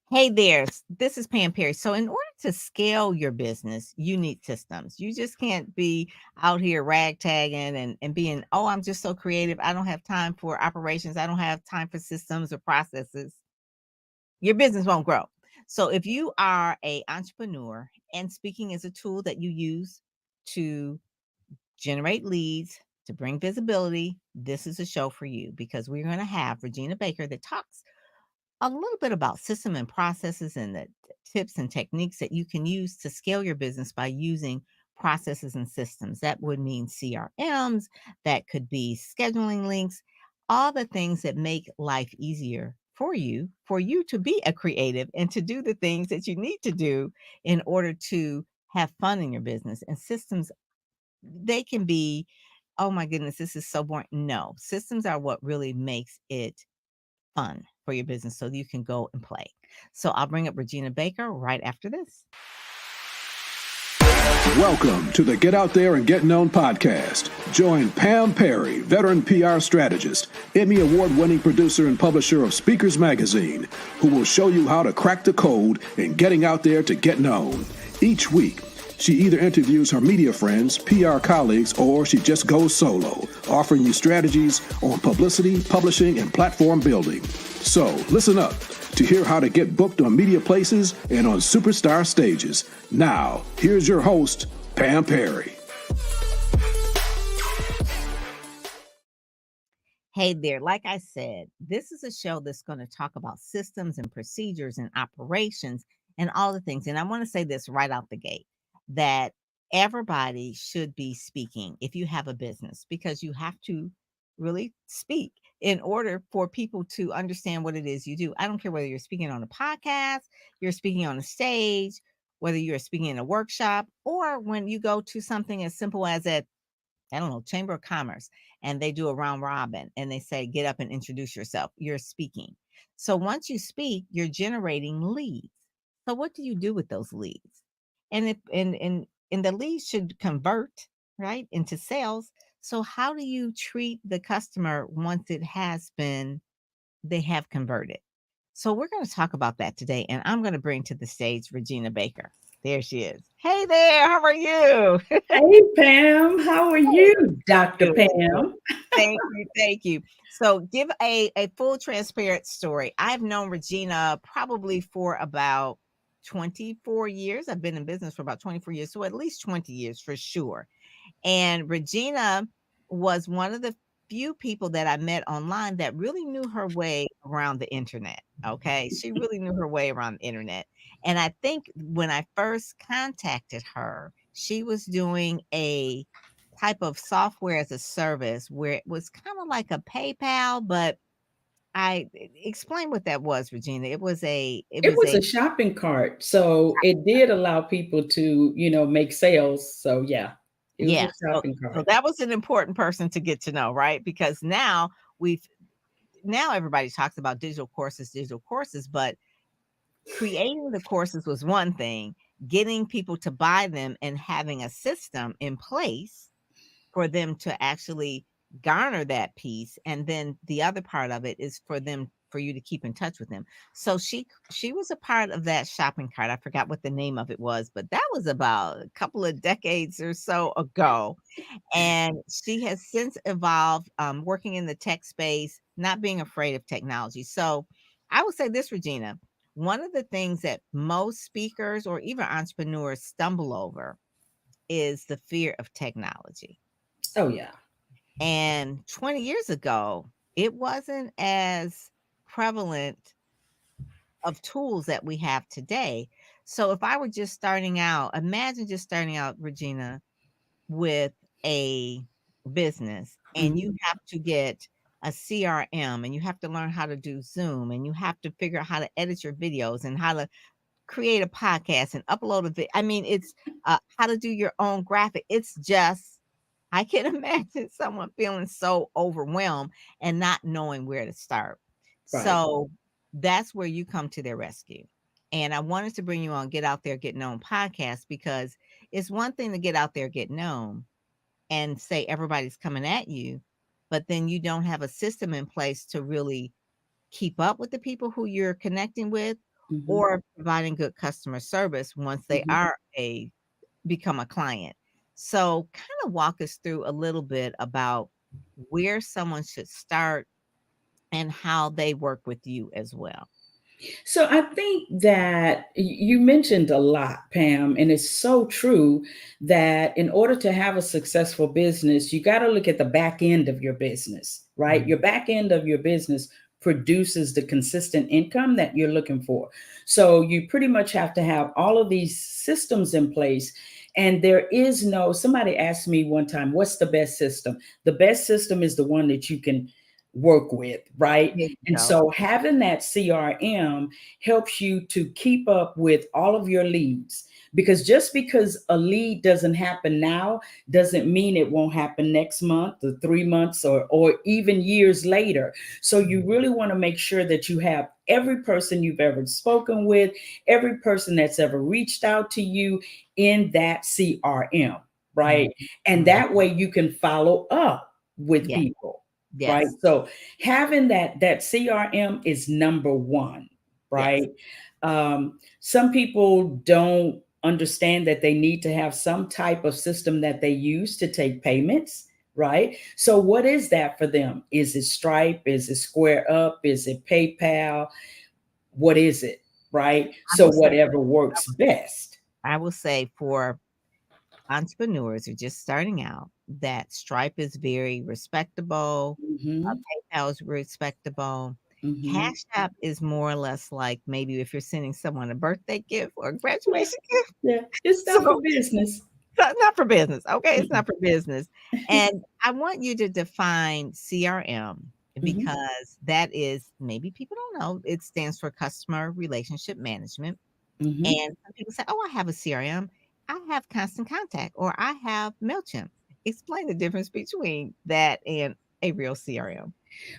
Hey there, this is Pam Perry. So, in order to scale your business, you need systems. You just can't be out here ragtagging and being, oh, I'm just so creative. I don't have time for operations. I don't have time for systems or processes. Your business won't grow. So, if you are a entrepreneur and speaking is a tool that you use to generate leads, to bring visibility, this is a show for you because we're going to have Regina Baker that talks a little bit about system and processes and the tips and techniques that you can use to scale your business by using processes and systems. That would mean CRMs, that could be scheduling links, all the things that make life easier for you to be a creative and to do the things that you need to do in order to have fun in your business. And systems, they can be, oh my goodness, this is so boring. No, systems are what really makes it fun for your business so you can go and play. So I'll bring up Regina Baker right after this. Welcome to the Get Out There and Get Known podcast. Join Pam Perry, veteran PR strategist, Emmy award-winning producer and publisher of Speakers Magazine, who will show you how to crack the code in getting out there to get known. Each week, she either interviews her media friends, PR colleagues, or she just goes solo, offering you strategies on publicity, publishing, and platform building. So listen up to hear how to get booked on media places and on superstar stages. Now, here's your host, Pam Perry. Hey there, like I said, this is a show that's going to talk about systems and procedures and operations and all the things. And I want to say this right out the gate that everybody should be speaking if you have a business because you have to really speak in order for people to understand what it is you do. I don't care whether you're speaking on a podcast, you're speaking on a stage, whether you're speaking in a workshop, or when you go to something as simple as I don't know, Chamber of Commerce, and they do a round robin and they say, get up and introduce yourself. You're speaking. So once you speak, you're generating leads. So what do you do with those leads? And if and the leads should convert, right, into sales. So how do you treat the customer once it has been, they have converted? So we're going to talk about that today. And I'm going to bring to the stage Regina Baker. There she is. Hey there, how are you? Hey, Pam. How are you, Dr. Good, good. Pam? Thank you, thank you. So give a full transparent story. I've known Regina probably for about 24 years. I've been in business for about 24 years, so at least 20 years for sure. And Regina was one of the few people that I met online that really knew her way around the internet. Okay. She really knew her way around the internet. And I think when I first contacted her, she was doing a type of software as a service where it was kind of like a PayPal, but I explain what that was, Regina. It It was was a a shopping cart, so it did allow people to, make sales. So yeah, it was a yeah. So, shopping so cart. that was an important person to get to know, right? Because we've now everybody talks about digital courses, but creating the courses was one thing, getting people to buy them and having a system in place for them to actually garner that piece. And then the other part of it is for you to keep in touch with them. So she was a part of that shopping cart. I forgot what the name of it was, but that was about a couple of decades or so ago. And she has since evolved, working in the tech space, not being afraid of technology. So I would say this, Regina, one of the things that most speakers or even entrepreneurs stumble over is the fear of technology. Oh yeah. And 20 years ago, it wasn't as prevalent of tools that we have today. So if I were just starting out, imagine just starting out, Regina, with a business and Mhm. you have to get a CRM and you have to learn how to do Zoom and you have to figure out how to edit your videos and how to create a podcast and upload a video. I mean, it's how to do your own graphic. It's just, I can imagine someone feeling so overwhelmed and not knowing where to start. Right. So that's where you come to their rescue. And I wanted to bring you on Get Out There, Get Known podcast because it's one thing to get out there, get known, and say everybody's coming at you, but then you don't have a system in place to really keep up with the people who you're connecting with, Mhm. or providing good customer service once they Mhm. are a become a client. So, kind of walk us through a little bit about where someone should start and how they work with you as well. So I think that you mentioned a lot, Pam, and it's so true that in order to have a successful business, you got to look at the back end of your business, right? Your Mhm. back end of your business produces the consistent income that you're looking for. So you pretty much have to have all of these systems in place. And there is no, somebody asked me one time, what's the best system? The best system is the one that you can work with, right? There you And go. so having that CRM helps you to keep up with all of your leads. Because just because a lead doesn't happen now doesn't mean it won't happen next month or 3 months or even years later. So you Mhm. really want to make sure that you have every person you've ever spoken with, every person that's ever reached out to you in that CRM, Mhm. right? And Mhm. that way you can follow up with Yeah. people, right? Yes. So having that CRM is number one, Yes. right? Some people don't understand that they need to have some type of system that they use to take payments, right? So what is that for them? Is it Stripe? Is it Square Up? Is it PayPal? What is it, right? I So will say whatever works best. I will say for entrepreneurs who are just starting out, that Stripe is very respectable, Hmm. PayPal is respectable. Hmm. Cash App is more or less like maybe if you're sending someone a birthday gift or a Yeah, graduation gift. yeah. It's So, not for business. not for business, okay? It's Hmm. not for business. And I want you to define CRM Hmm. because that is maybe people don't know, it stands for customer relationship management. Hmm. And some people say, "Oh, I have a CRM. I have Constant Contact or I have MailChimp." Explain the difference between that and a real CRM.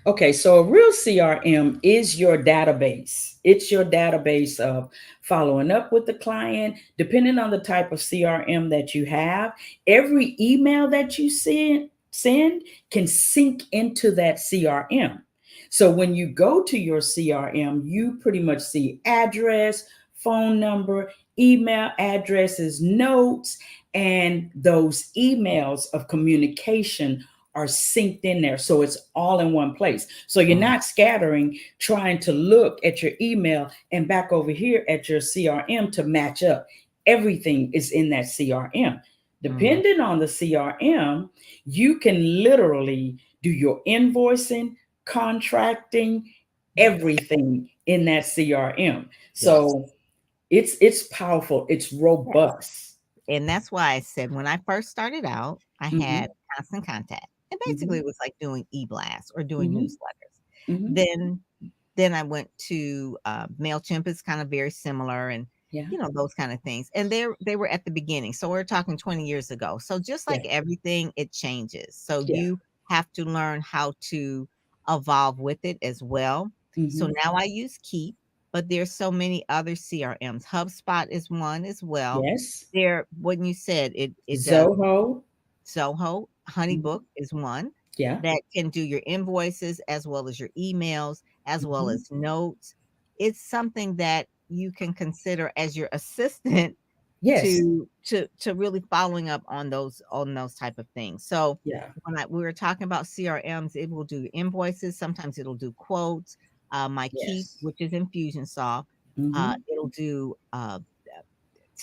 Okay, so a real CRM is your database. It's your database of following up with the client. Depending on the type of CRM that you have, every email that you send can sync into that CRM. So when you go to your CRM, you pretty much see address, phone number, email addresses, notes, and those emails of communication are synced in there. So it's all in one place. So you're Mm, not scattering, trying to look at your email and back over here at your CRM to match up. Everything is in that CRM. mm, Depending on the CRM, you can literally do your invoicing, contracting, yes, everything in that CRM. yes, So it's powerful, it's yes. robust. And that's why I said when I first started out, I had Hmm. Constant Contact. And basically Hmm. it was like doing e-blasts or doing Hmm. newsletters. Hmm. Then then I went to MailChimp is kind of very similar and Yeah, those kind of things. And they were at the beginning. So we're talking 20 years ago. So just yeah, like everything, it changes. So yeah. you have to learn how to evolve with it as well. So Hmm. now I use Keep, but there's so many other CRMs. HubSpot is one as well. Yes. There, when you said it does Zoho. Soho, Mhm. Honeybook is one Yeah. that can do your invoices as well as your emails, as well Mhm. as notes. It's something that you can consider as your assistant Yes. to really following up on those type of things. So Yeah. when we were talking about CRMs, it will do invoices. Sometimes it'll do quotes. My Keep, Yes. which is Infusionsoft, Mhm. it'll do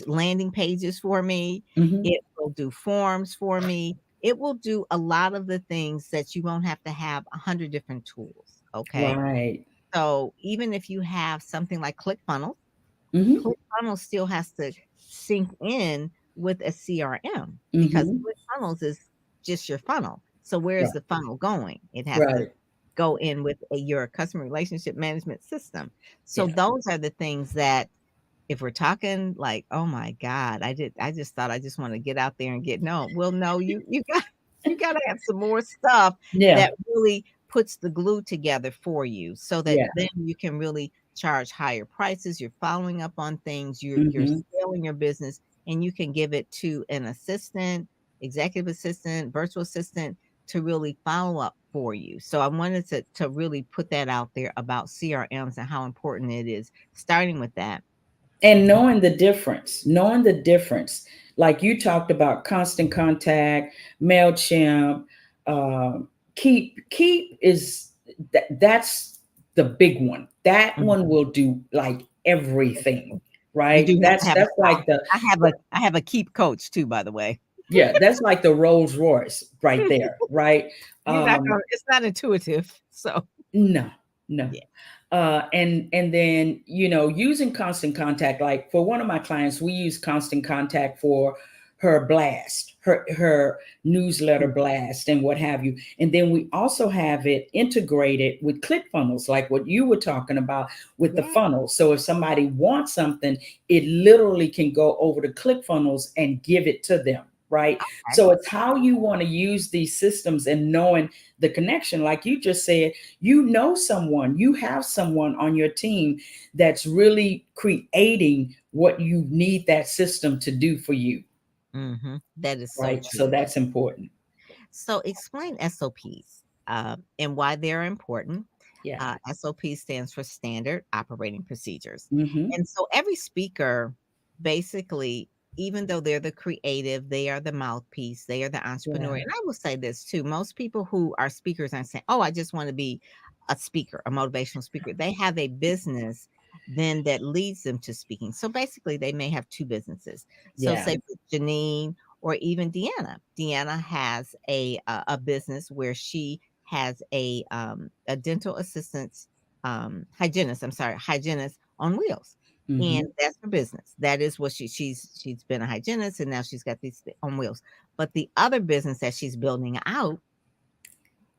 landing pages for me. Mhm. It will do forms for me. It will do a lot of the things that you won't have to have 100 different tools. Okay. Right. So even if you have something like ClickFunnels, Mhm. ClickFunnels still has to sync in with a CRM because Mhm. ClickFunnels is just your funnel. So where's Right. the funnel going? It has to Right. go in with your customer relationship management system. So Yeah. those are the things that if we're talking like, "Oh my god, I just thought I just wanna get out there and get" no, well, no, you got you gotta have some more stuff Yeah. that really puts the glue together for you so that Yeah. then you can really charge higher prices, you're following up on things, you're Mhm. scaling your business, and you can give it to an assistant, executive assistant, virtual assistant to really follow up. for you. So I wanted to really put that out there about CRMs and how important it is, starting with that. And knowing the difference, like you talked about Constant Contact, MailChimp, uh, Keep is that's the big one. That Mhm. one will do like everything, You right? do have to That's have that's like I have a keep coach too, by the way. yeah, that's like the Rolls Royce right there, right? You're not Um, gonna it's not intuitive. So no, no. yeah. And then using Constant Contact, like for one of my clients, we use Constant Contact for her blast, her newsletter blast, and what have you. And then we also have it integrated with ClickFunnels, like what you were talking about with the Yeah. funnels. So if somebody wants something, it literally can go over to ClickFunnels and give it to them, right? Okay. So it's how you want to use these systems and knowing the connection, like you just said. You have someone on your team that's really creating what you need that system to do for you, That is so right? true. So that's important. So explain SOPs and why they're important. Yeah. SOP stands for Standard Operating Procedures. Hmm. And so every speaker, basically, even though they're the creative, they are the mouthpiece, they are the entrepreneur. Yeah. And I will say this too, most people who are speakers aren't saying, oh, I just want to be a speaker, a motivational speaker. They have a business then that leads them to speaking. So basically, they may have two businesses. So Yeah. say with Janine or even Deanna. Deanna has a business where she has a dental assistance hygienist. I'm sorry, hygienist on wheels, and Hmm. that's her business. That is what she's been a hygienist, and now she's got these on wheels. But the other business that she's building out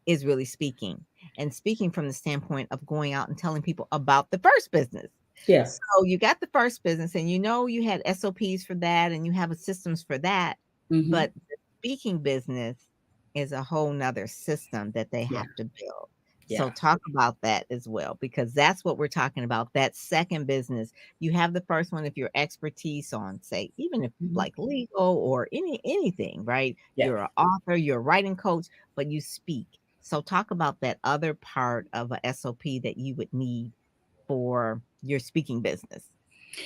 is really speaking, and speaking from the standpoint of going out and telling people about the first business. Yeah. So you got the first business, and you had SOPs for that, and you have a systems for that, Hmm. but the speaking business is a whole nother system that they Yeah. have to build. So Yeah. talk about that as well, because that's what we're talking about. That second business, you have the first one if your expertise on, say, even if Mhm. like legal or anything, right? Yeah. You're an author, you're a writing coach, but you speak. So talk about that other part of a SOP that you would need for your speaking business.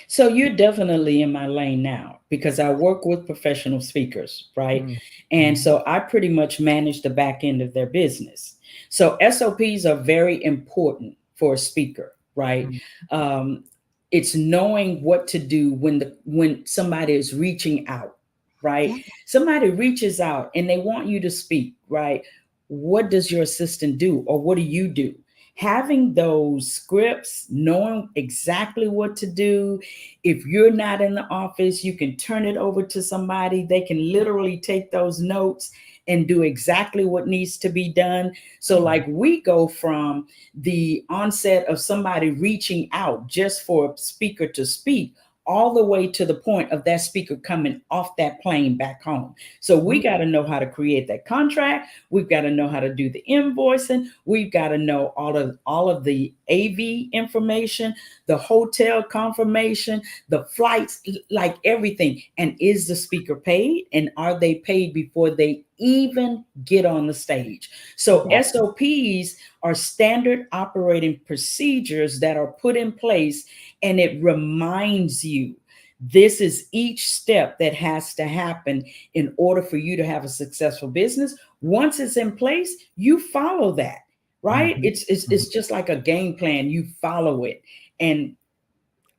So you're definitely in my lane now because I work with professional speakers, right? Mm, And mhm, so I pretty much manage the back end of their business. So SOPs are very important for a speaker, right? mm. Um, it's knowing what to do when somebody is reaching out, right? Yeah. Somebody reaches out and they want you to speak, right? What does your assistant do, or what do you do? Having those scripts, knowing exactly what to do. If you're not in the office, you can turn it over to somebody. They can literally take those notes and do exactly what needs to be done. So, Mhm. like, we go from the onset of somebody reaching out just for a speaker to speak all the way to the point of that speaker coming off that plane back home. So we Mm, got to know how to create that contract. We've got to know how to do the invoicing. We've got to know all of the AV information, the hotel confirmation, the flights, like everything. And is the speaker paid? And are they paid before they even get on the stage? So yeah. SOPs are standard operating procedures that are put in place, and it reminds you this is each step that has to happen in order for you to have a successful business. Once it's in place, you follow that, right? Mhm, It's mhm. just like a game plan. You follow it, and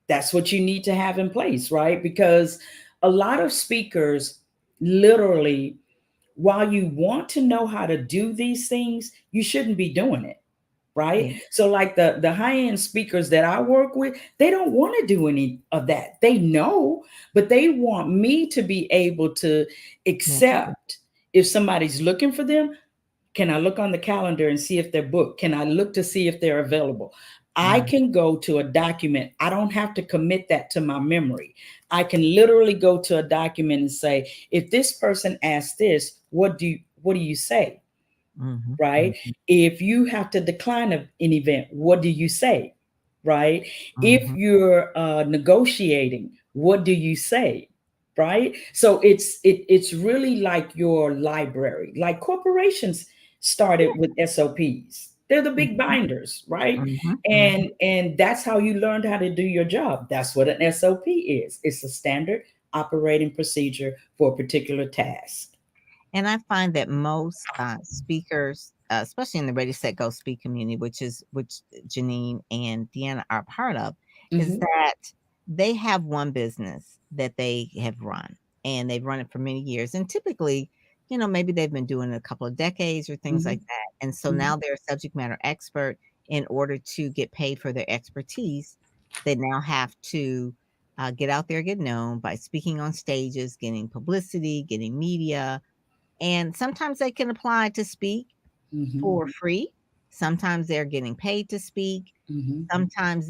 that's what you need to have in place, right? Because a lot of speakers literally, while you want to know how to do these things, you shouldn't be doing it, right? Yeah. So like the high-end speakers that I work with, they don't want to do any of that. They know, but they want me to be able to Yeah. accept if somebody's looking for them. Can I look on the calendar and see if they're booked? Can I look to see if they're available? I Mhm, can go to a document. I don't have to commit that to my memory. I can literally go to a document and say, if this person asks this, what do you say? mhm, Right? mhm, If you have to decline an event, what do you say? Right? If mhm. you're negotiating, what do you say? Right? So it's really like your library. Like corporations, started with SOPs. They're the big Mhm, binders, right? mhm, mhm. And that's how you learned how to do your job. That's what an SOP is. It's a standard operating procedure for a particular task. And I find that most speakers, especially in the Ready Set Go Speak community, which Janine and Deanna are part of, is Hmm. that they have one business that they have run, and they've run it for many years. And typically, maybe they've been doing it a couple of decades or things Hmm. like that. And so Hmm. now they're a subject matter expert. In order to get paid for their expertise, they now have to get out there, get known by speaking on stages, getting publicity, getting media, and sometimes they can apply to speak Hmm. for free. Sometimes they're getting paid to speak. Hmm. Sometimes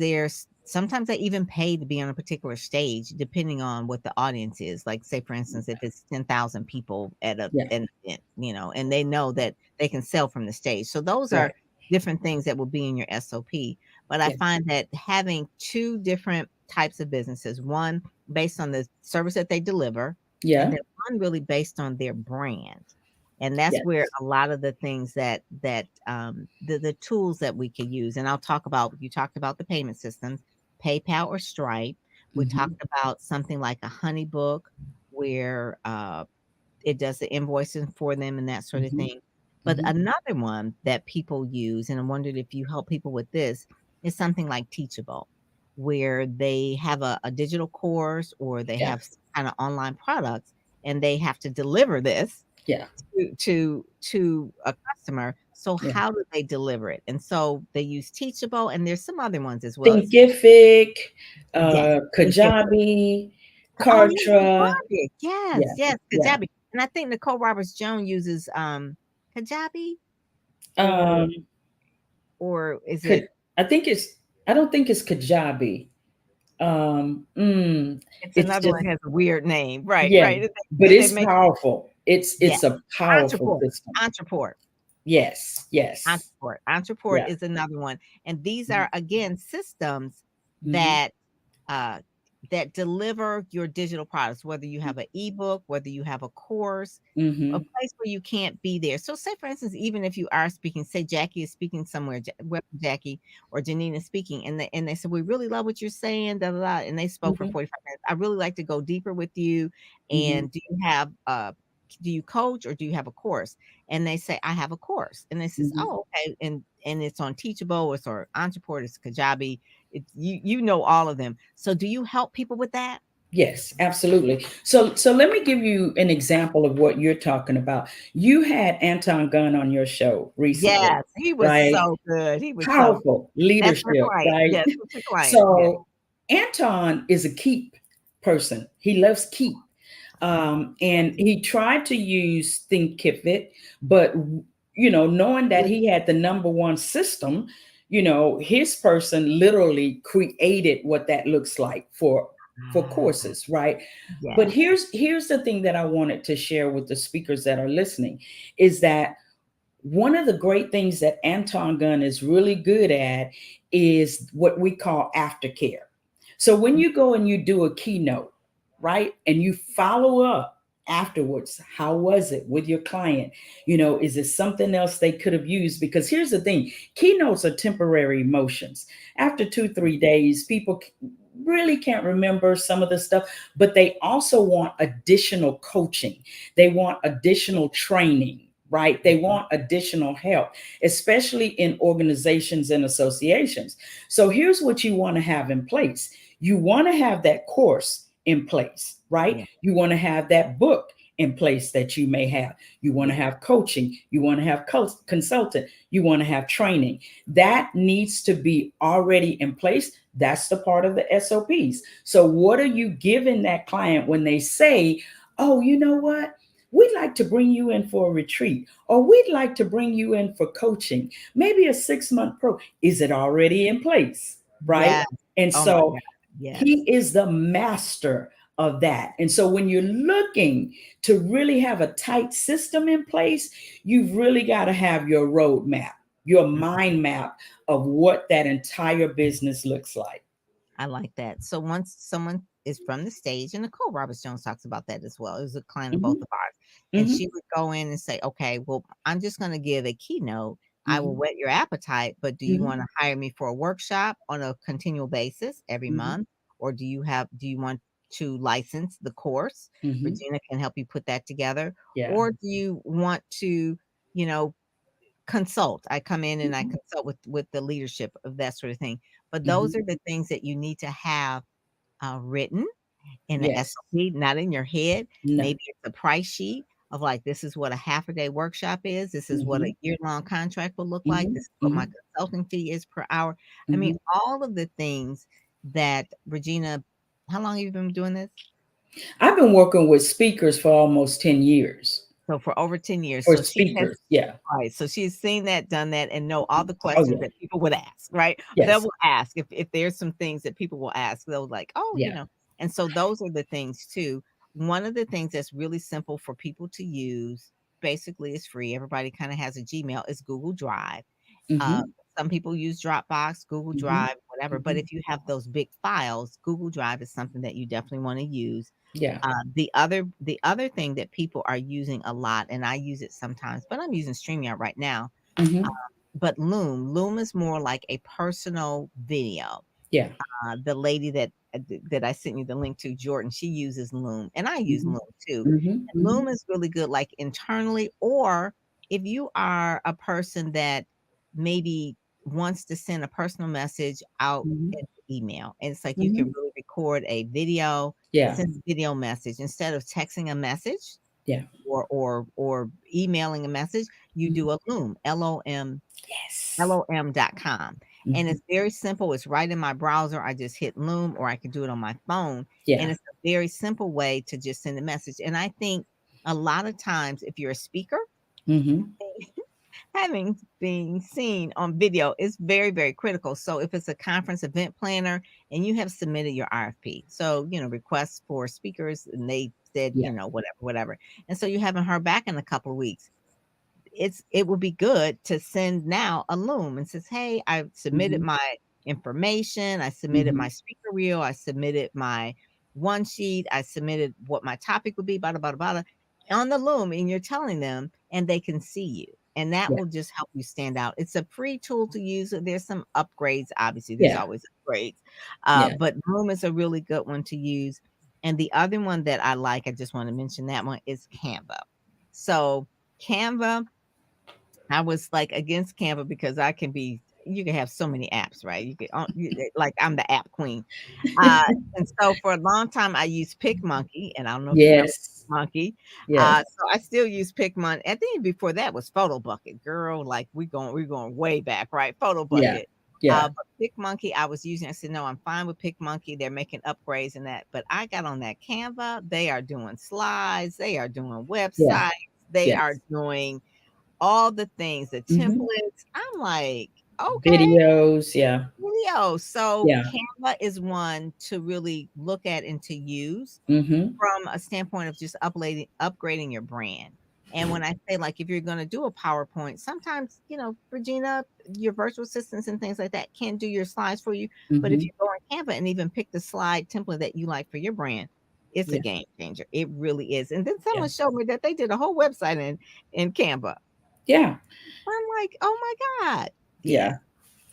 they even pay to be on a particular stage, depending on what the audience is. Like, say, for instance, if it's 10,000 people at Yeah. an event, and they know that they can sell from the stage. So those are Right. different things that will be in your SOP. But I Yeah. find that having two different types of businesses, one based on the service that they deliver, and Yeah. then one really based on their brand. And that's where Yes. a lot of the things the tools that we could use, and I'll talk about, you talked about the payment systems, PayPal or Stripe. We Hmm. talked about something like a Honeybook, where it does the invoicing for them and that sort of Hmm. thing. But Hmm. another one that people use, and I wondered if you help people with this, is something like Teachable, where they have a digital course, or they Yeah. have some kind of online products, and they have to deliver this Yeah. to a customer. So Yeah. how do they deliver it? And so they use Teachable, and there's some other ones as well. Thinkific, Yes, Thinkific. Kajabi, Oh yeah, Kartra. Kajabi. Yes, Yeah. yes, Yeah. Kajabi. And I think Nicole Roberts Jones uses Kajabi, or Um, is could it, I think it's I don't think it's Kajabi. it's It's another just one that has a weird name. Right, yeah, right. but They it's make, powerful. yeah. It's a powerful Entreport. system. Entreport. Yes, yes. Entreport Yeah. is another one, and these Mhm. are, again, systems Mhm. that, uh, that deliver your digital products, whether you have an ebook, whether you have a course, a Mhm. place where you can't be there. So say, for instance, even if you are speaking, say Jackie is speaking somewhere, whether Jackie or Janine is speaking, and they said, "We really love what you're saying," da, da, da, and they spoke for Mhm. 45 minutes. "I really like to go deeper with you, Mhm. and do you coach, or do you have a course?" And they say, "I have a course." And they says, Mhm. "Oh, okay." And it's on Teachable, it's on Entreport, it's Kajabi. It's, you know all of them. So do you help people with that? Yes, absolutely. So let me give you an example of what you're talking about. You had Anton Gunn on your show recently, Yes, he was right? so good. He was so good. Powerful That's your leadership, client. right? Yes, that's your client. Yes. So Anton is a keep person. He loves keep. And he tried to use Thinkific, but knowing that he had the number one system, his person literally created what that looks like for Ah, courses, right? But yes. here's the thing that I wanted to share with the speakers that are listening is that one of the great things that Anton Gunn is really good at is what we call aftercare. So when you go and you do a keynote, right, and you follow up afterwards, how was it with your client? Is it something else they could have used? Because here's the thing, keynotes are temporary emotions. After 2, 3 days, people really can't remember some of the stuff, but they also want additional coaching. They want additional training, right? They want additional help, especially in organizations and associations. So here's what you want to have in place. You want to have that course in place, right? Yeah. You want to have that book in place that you may have. You want to Yeah. have coaching. You want to have consultant. You want to have training. That needs to be already in place. That's the part of the SOPs. So, what are you giving that client when they say, oh, you know what? We'd like to bring you in for a retreat, or we'd like to bring you in for coaching, maybe a 6-month pro. Is it already in place? Right. Yes. And Oh my so God. Yes. he is the master of that. And so when you're looking to really have a tight system in place, you've really got to have your roadmap, your mind map of what that entire business looks like. I like that. So once someone is from the stage, and Nicole Roberts Jones talks about that as well. It was a client of both Mhm. of ours. and Mm-hmm. she would go in and say, "Okay, well, I'm just going to give a keynote. I will Mm-hmm. whet your appetite, but do you Mm-hmm. want to hire me for a workshop on a continual basis every Mm-hmm. month, or do you want to license the course? Mm-hmm. Regina can help you put that together, Yeah. or do you want to, you know, consult? I come in and I Mm-hmm. consult with the leadership of that sort of thing. But Mm-hmm. those are the things that you need to have written in the Yes. SOP, not in your head. No. Maybe it's a price sheet of like, this is what a half a day workshop is. This is what Mm-hmm. a year-long contract will look like. Mm-hmm. This is what my Mm-hmm. consulting fee is per hour. I mean, Mm-hmm. all of the things that Regina, how long have you been doing this? I've been working with speakers for almost 10 years. So for over 10 years. For So she has. speakers. Yeah. Right, so she's seen that, done that, and know all Mhm. the Oh questions yeah. that people would ask, right? They Yes. will ask if there's some things that people will ask, they'll like, "Oh, you Yeah. know," and so those are the things too. One of the things that's really simple for people to use, basically is free, everybody kinda has a Gmail, is Google Drive. Uh, Mm-hmm. some people use Dropbox, Google Mm-hmm. Drive, whatever, but Mm-hmm. if you have those big files, Google Drive is something that you definitely wanna use. Yeah. The other thing that people are using a lot, and I use it sometimes, but I'm using StreamYard right now, Mm-hmm. but Loom is more like a personal video. Yeah. The lady that I sent you the link to, Jordan, she uses Loom, and I use Mm-hmm. Loom too. Mm-hmm. And Mm-hmm. Loom is really good, like internally, or if you are a person that maybe wants to send a personal message out Mm-hmm. in email, and it's like you can Mm-hmm. really record a video, Yeah. send a video message instead of texting a message Yeah. or emailing a message. You Mhm. do a Loom, Yes. lom.com. And Mhm. it's very simple. It's right in my browser. I just hit Loom or I can do it on my phone. And Yeah. it's a very simple way to just send a message. And I think a lot of times, if you're a speaker, Mhm. having being seen on video is very, very critical. So if it's a conference event planner and you have submitted your RFP, so requests for speakers, and they said, Yeah. whatever, whatever. And so you haven't heard back in a couple of weeks, it would be good to send now a Loom and says, "Hey, I submitted Mhm. my information, I submitted Mhm. my speaker reel, I submitted my one sheet, I submitted what my topic would be, blah, blah, blah, blah, on the Loom," and you're telling them, and they can see you. And that Yeah. will just help you stand out. It's a free tool to use. There's some upgrades, obviously, there's Yeah. always upgrades. Yeah. But Loom is a really good one to use. And the other one that I like, I just want to mention that one is Canva. So Canva, I was, like, against Canva because you can have so many apps, right? You can like, I'm the app queen. Uh, and so for a long time, I used PicMonkey, and I don't know if you remember Yes. PicMonkey. Yes. So I still use PicMonkey. I think before that was PhotoBucket. Girl, like, we're going way back, right? Yeah. PhotoBucket. Yeah. But PicMonkey, I was using. I said, "No, I'm fine with PicMonkey. They're making upgrades and that." But I got on that Canva. They are doing slides. They are doing Yeah. websites. They are Yes. doing all the things, the Mhm. templates. I'm like, "Okay, Videos. Yeah. video." So Yeah. Canva is one to really look at and to use Mhm. from a standpoint of just upgrading your brand. And when I say, like, if you're gonna do a PowerPoint, sometimes, Regina, your virtual assistants and things like that can do your slides for you. But if Mhm. you go on Canva and even pick the slide template that you like for your brand, it's a Yeah. game changer. It really is. And then Yeah. someone showed me that they did a whole website in Canva. Yeah. I'm like, "Oh my god." Yeah. Yeah.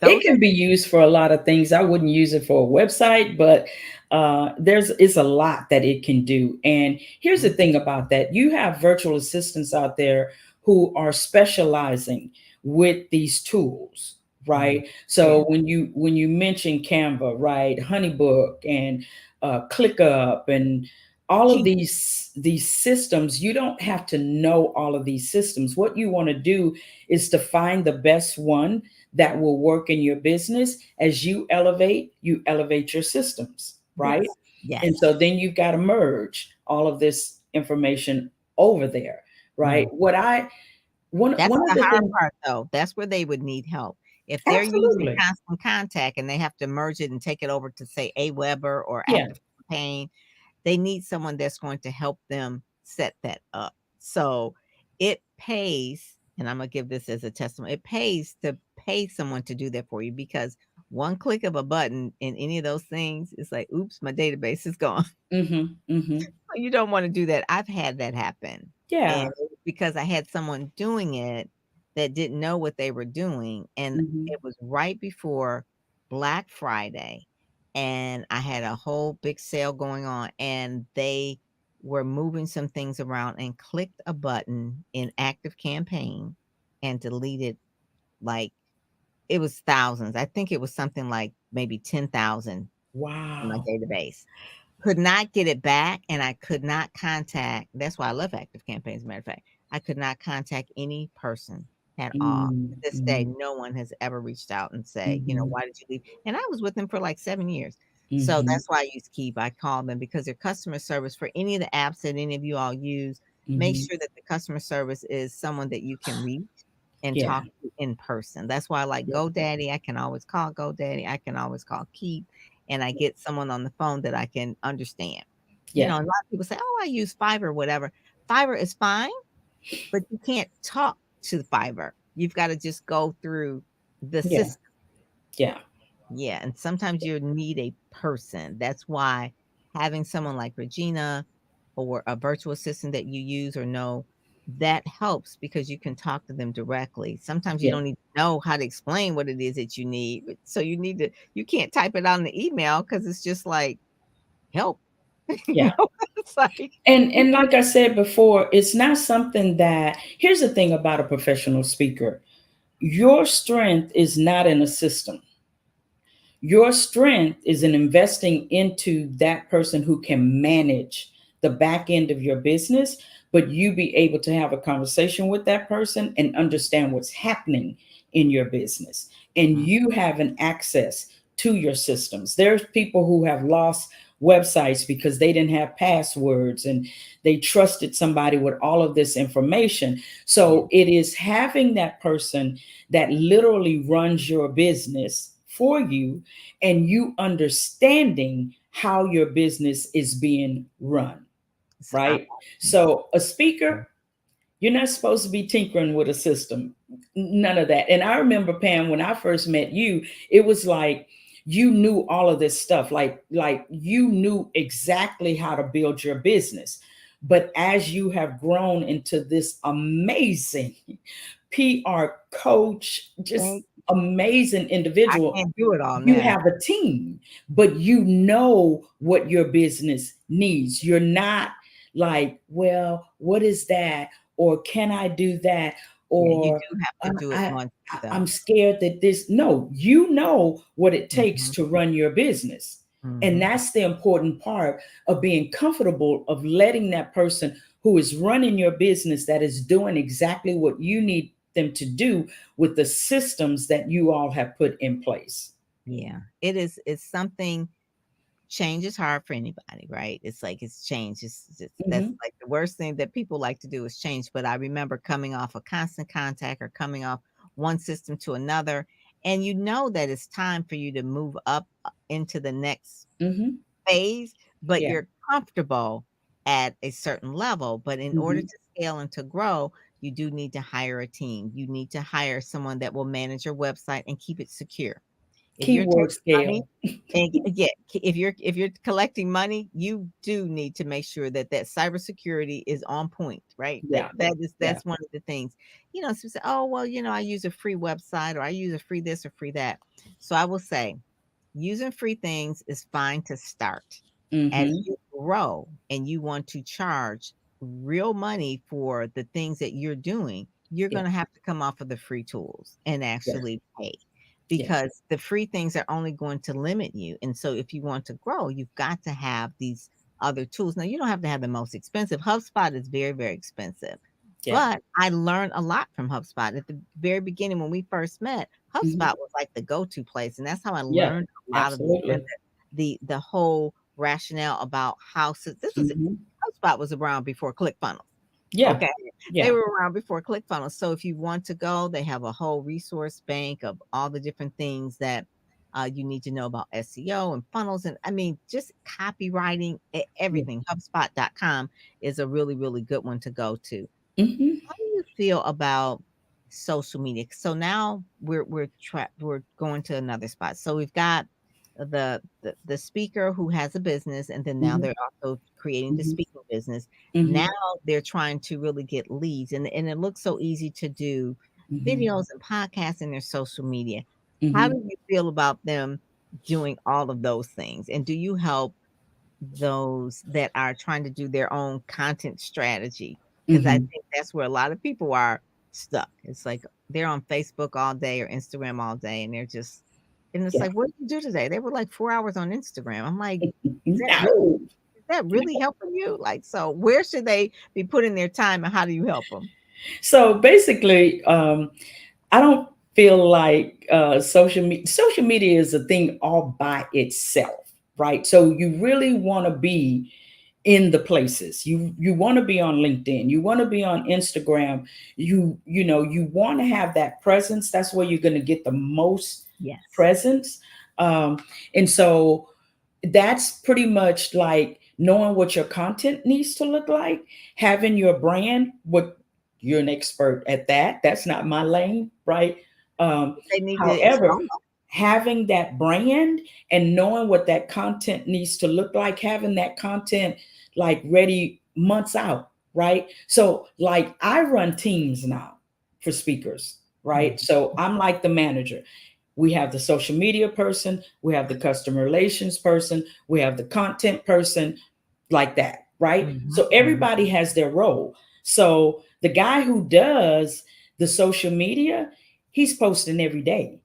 It Those are can be used for a lot of things. I wouldn't use it for a website, but there's it's a lot that it can do. And here's the Mhm. thing about that: you have virtual assistants out there who are specializing with these tools, Mhm. right? Yeah. So when you mention Canva, right, Honeybook and ClickUp and all of Keep these systems, you don't have to know all of these systems. What you want to do is to find the best one that will work in your business. As you elevate your systems, right? Yes. And Yes. so then you've got to merge all of this information over there, right? Mhm. What I That's one of the the hard things. part, though. That's where they would need help. If they're using Absolutely. Constant Contact and they have to merge it and take it over to, say, Aweber or Yeah. ActiveCampaign, they need someone that's going to help them set that up. So it pays, and I'm gonna give this as a testimony, it pays to pay someone to do that for you, because one click of a button in any of those things is like, oops, my database is gone. Mhm. Mhm. You don't want to do that. I've had that happen. Yeah. And it was because I had someone doing it that didn't know what they were doing, and Mhm. it was right before Black Friday, and I had a whole big sale going on, and they were moving some things around and clicked a button in active campaign and deleted, like, it was thousands. I think it was something like maybe 10,000 in my Wow. database. Could not get it back, and I could not contact, that's why I love active campaigns, as a matter of fact. I could not contact any person at all. To Mm, this day, mm, no one has ever reached out and say, mhm, "Why did you leave?" And I was with them for like 7 years. So mhm, that's why I use Keep. I call them because their customer service for any of the apps that any of you all use, make mhm. sure that the customer service is someone that you can reach and Yeah, talk to in person. That's why I like yeah, GoDaddy. I can always call GoDaddy. I can always call Keep, and I get someone on the phone that I can understand. yeah, A lot of people say, "Oh, I use Fiverr," whatever. Fiverr is fine, but you can't talk to Fiverr. You've gotta just go through the yeah, system. yeah, Yeah, and sometimes you need a person. That's why having someone like Regina or a virtual assistant that you use or know, that helps because you can talk to them directly. Sometimes you yeah, don't even know how to explain what it is that you need, but so you can't type it out in the email because it's just like, "Help." yeah. It's like And like I said before, it's not something that here's the thing about a professional speaker. Your strength is not in a system. Your strength is in investing into that person who can manage the back end of your business, but you be able to have a conversation with that person and understand what's happening in your business. And Mhm. you have an access to your systems. There's people who have lost websites because they didn't have passwords and they trusted somebody with all of this information. Yeah, So it is having that person that literally runs your business for you and you understanding how your business is being run, it's the right? So, a speaker, you're not supposed to be tinkering with a system, none of that. And I remember, Pam, when I first met you, it was like you knew all of this stuff, like you knew exactly how to build your business. But as you have grown into this amazing PR coach, just Thank amazing I individual, can't do it all you now. have a team, but you know what your business needs. You're not like, well, what is that? Or can I do that? Yeah, you Or do have to do it once I'm though. scared that this. No, you know what it takes Mhm, to run your business. And mhm. that's the important part of being comfortable of letting that person who is running your business that is doing exactly what you need them to do with the systems that you all have put in place. Yeah, it's something. Change is hard for anybody, right? It's like it's change. It's that's Mhm, like the worst thing that people like to do is change. But I remember coming off a constant contact or coming off one system to another, and you know that it's time for you to move up into the next mhm. phase, but Yeah. you're comfortable at a certain level. But in order Mhm. to scale and to grow, you do need to hire a team. You need to hire someone that will manage your website and keep it secure. If you're Keyword taking money scale. and yeah, if you're collecting money, you do need to make sure that that cybersecurity is on point, right? That Yeah. that is Yeah. that's one of the things. So say, oh well, I use a free website or I use a free this or free that. So I will say using free things is fine to start. As Mhm. you grow and you want to charge real money for the things that you're doing, you're Yeah. going to have to come off of the free tools and Yeah. actually pay Yeah. because the free things are only going to limit you. And so if you want to grow, you've got to have these other tools. Now, you don't have to have the most expensive. HubSpot is very, very expensive. Yeah. But I learned a lot from HubSpot. At the very beginning, when we first met, Mhm. HubSpot was like the go-to place. And that's how I Yeah. learned a lot of Absolutely. the whole rationale about how this was Mhm. HubSpot was around before ClickFunnels. Yeah. Okay. They Yeah. were around before ClickFunnels. So if you want to go, they have a whole resource bank of all the different things that you need to know about SEO and funnels. And I mean, just copywriting, Yeah. everything. HubSpot.com is a really, really good one to go to. Mhm. How do you feel about social media? So now we're going to another spot. So we've got the speaker who has a business, and then now Mhm, they're also creating the mhm, speaking business. mhm, Now they're trying to really get leads, and it looks so easy to do mhm, videos and podcasts in their social media. How do mhm, you feel about them doing all of those things? And do you help those that are trying to do their own content strategy? Because I mhm. think that's where a lot of people are stuck. It's like they're on Facebook all day or Instagram all day, and they're just and it's Yeah. like, "What did you do today?" They were like 4 hours on Instagram. I'm like, No. is that really helping you?" Like, so where should they be putting their time, and how do you help them? So basically, I don't feel like social media is a thing all by itself, right? So you really want to be in the places you want to be on LinkedIn, you want to be on Instagram, you want to have that presence. That's where you're going to get the most Yes. presence. And so that's pretty much like knowing what your content needs to look like, having your brand. What You're an expert at that. That's not my lane, right? um, They need to However, install. having that brand and knowing what that content needs to look like, having that content like ready months out, right? So like I run teams now for speakers, right? Mhm. So I'm like the manager. We have the social media person, we have the customer relations person, we have the content person, like that, right? Mhm, So mhm. everybody has their role. So the guy who does the social media, he's posting every day.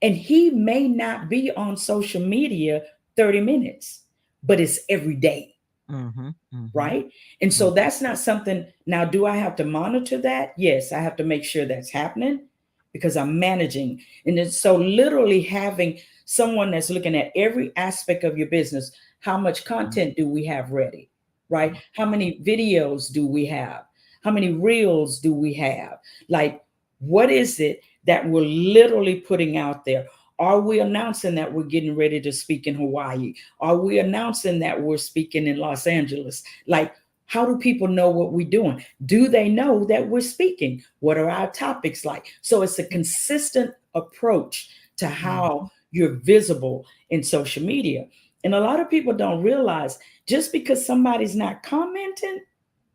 And he may not be on social media 30 minutes, but it's every day, Mhm, mhm, right? And mm. so that's not something. Now, do I have to monitor that? Yes, I have to make sure that's happening because I'm managing. And it's so literally having someone that's looking at every aspect of your business. How much content do we have ready? Right? How many videos do we have? How many reels do we have? Like, what is it that we're literally putting out there? Are we announcing that we're getting ready to speak in Hawaii? Are we announcing that we're speaking in Los Angeles? Like, how do people know what we're doing? Do they know that we're speaking? What are our topics like? So it's a consistent approach to how Mhm. you're visible in social media. And a lot of people don't realize just because somebody's not commenting,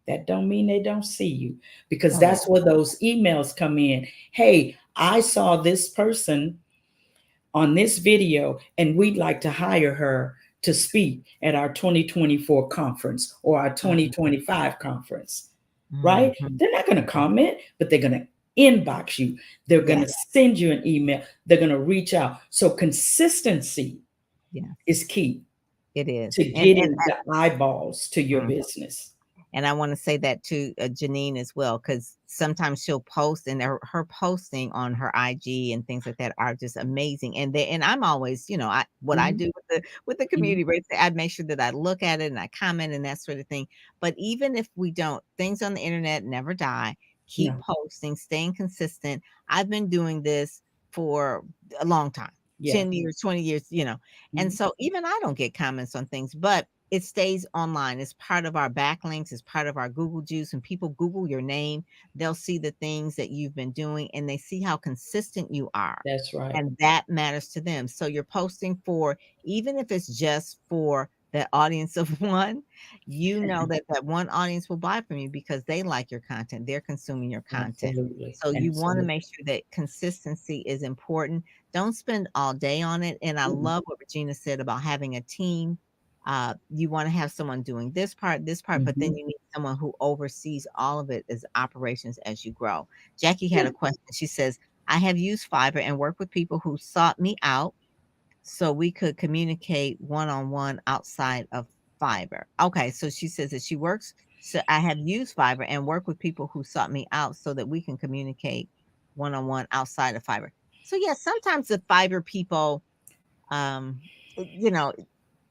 that don't mean they don't see you, because Oh, yeah. that's where those emails come in. Hey, I saw this person on this video, and we'd like to hire her to speak at our 2024 conference or our Mhm, 2025 conference, right? mhm. They're not going to comment, but they're going to inbox you. They're going Yeah, to send you an email. They're going to reach out. So consistency yes, is key it is. to And getting the eyeballs to your mhm. business. And I wanna say that to, Janine as well, because sometimes she'll post and her posting on her IG and things like that are just amazing, and I'm always, what I Mhm, do with the mhm. community, right, I make sure that I look at it and I comment and that sort of thing, but even if we don't, things on the internet never die. Keep No, posting, staying consistent. I've been doing this for a long time, yeah. 10 years, 20 years, and Mhm. so even I don't get comments on things, but it stays online. It's part of our backlinks. It's part of our Google juice. When people Google your name, they'll see the things that you've been doing and they see how consistent you are. That's right. And that matters to them. So you're posting for, even if it's just for the audience of one, that that one audience will buy from you because they like your content. They're consuming your content. Absolutely. So you want to Absolutely. make sure that consistency is important. Don't spend all day on it. And I Mhm, love what Regina said about having a team. You want to have someone doing this part, but then mhm. you need someone who oversees all of it as operations as you grow. Jackie had Yeah, a question. She says, I have used Fiverr and worked with people who sought me out so we could communicate one on one outside of Fiverr. Okay, so she says that she works. So I have used Fiverr and work with people who sought me out so that we can communicate one on one outside of Fiverr. So, yeah, sometimes the Fiverr people, um, you know,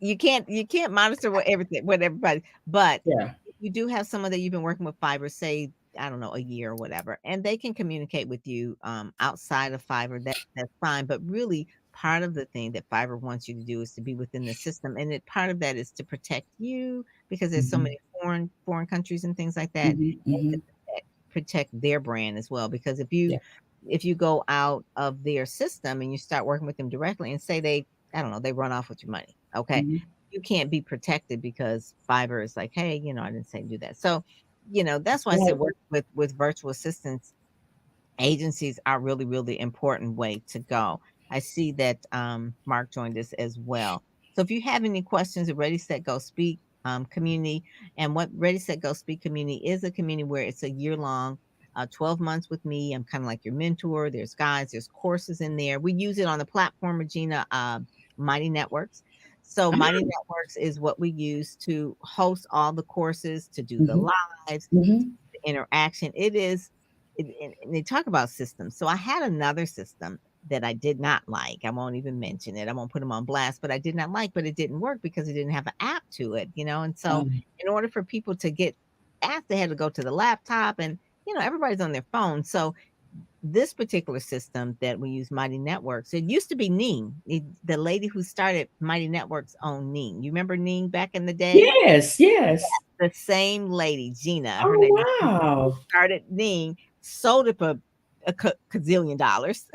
you can't monitor what everybody, but yeah. if you do have someone that you've been working with Fiverr, say, I don't know, a year or whatever, and they can communicate with you, outside of Fiverr, that's fine, but really part of the thing that Fiverr wants you to do is to be within the system, and part of that is to protect you because there's so Mhm, many foreign countries and things like that, mhm, and to mhm. protect their brand as well, because Yeah. if you go out of their system and you start working with them directly and say they I don't know, they run off with your money. Okay. Mhm. You can't be protected because Fiverr is like, hey, I didn't say do that. So, that's why I said Right. work with virtual assistants agencies are really, really important way to go. I see that Mark joined us as well. So if you have any questions, the Ready Set Go Speak community, and what Ready Set Go Speak community is, a community where it's a year long, 12 months with me. I'm kind of like your mentor. There's guides, there's courses in there. We use it on the platform, Regina, Mighty Networks. So Mighty Ah, Networks is what we use to host all the courses, to do the mhm, lives, mhm. interaction. It is, and they talk about systems. So I had another system that I did not like. I won't even mention it. I won't put them on blast, but I did not like, but it didn't work because it didn't have an app to it, And so in order for people to get apps, they had to go to the laptop and, everybody's on their phone. So this particular system that we use, Mighty Networks, it used to be Ning. The lady who started Mighty Networks owned Ning. You remember Ning back in the day? Yes, yes. The same lady, Gina, her Oh, name is Gina, who wow. started Ning, sold it for a gazillion dollars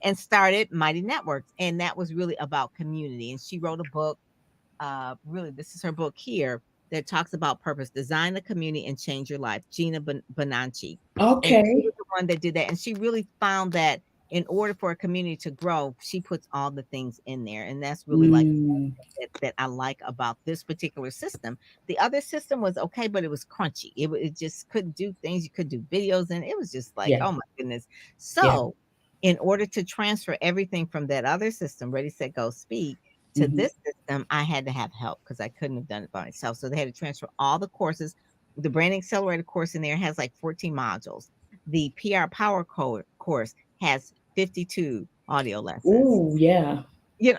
and started Mighty Networks. And that was really about community. And she wrote a book. Really, this is her book here that talks about purpose, design the community and change your life. Gina Bonanci. And she was Okay. the one that did that. And she really found that in order for a community to grow, she puts all the things in there. And that's really like Mm, that I like about this particular system. The other system was okay, but it was crunchy. It just couldn't do things. You could do videos, and it was just like, yeah, oh my goodness. yeah. So, in order to transfer everything from that other system, Ready Set Go Speak, to Mhm. this system, I had to have help because I couldn't have done it by myself. So they had to transfer all the courses. The Branding Accelerator course in there has like 14 modules. The PR Power course has 52 audio lessons. Ooh, yeah,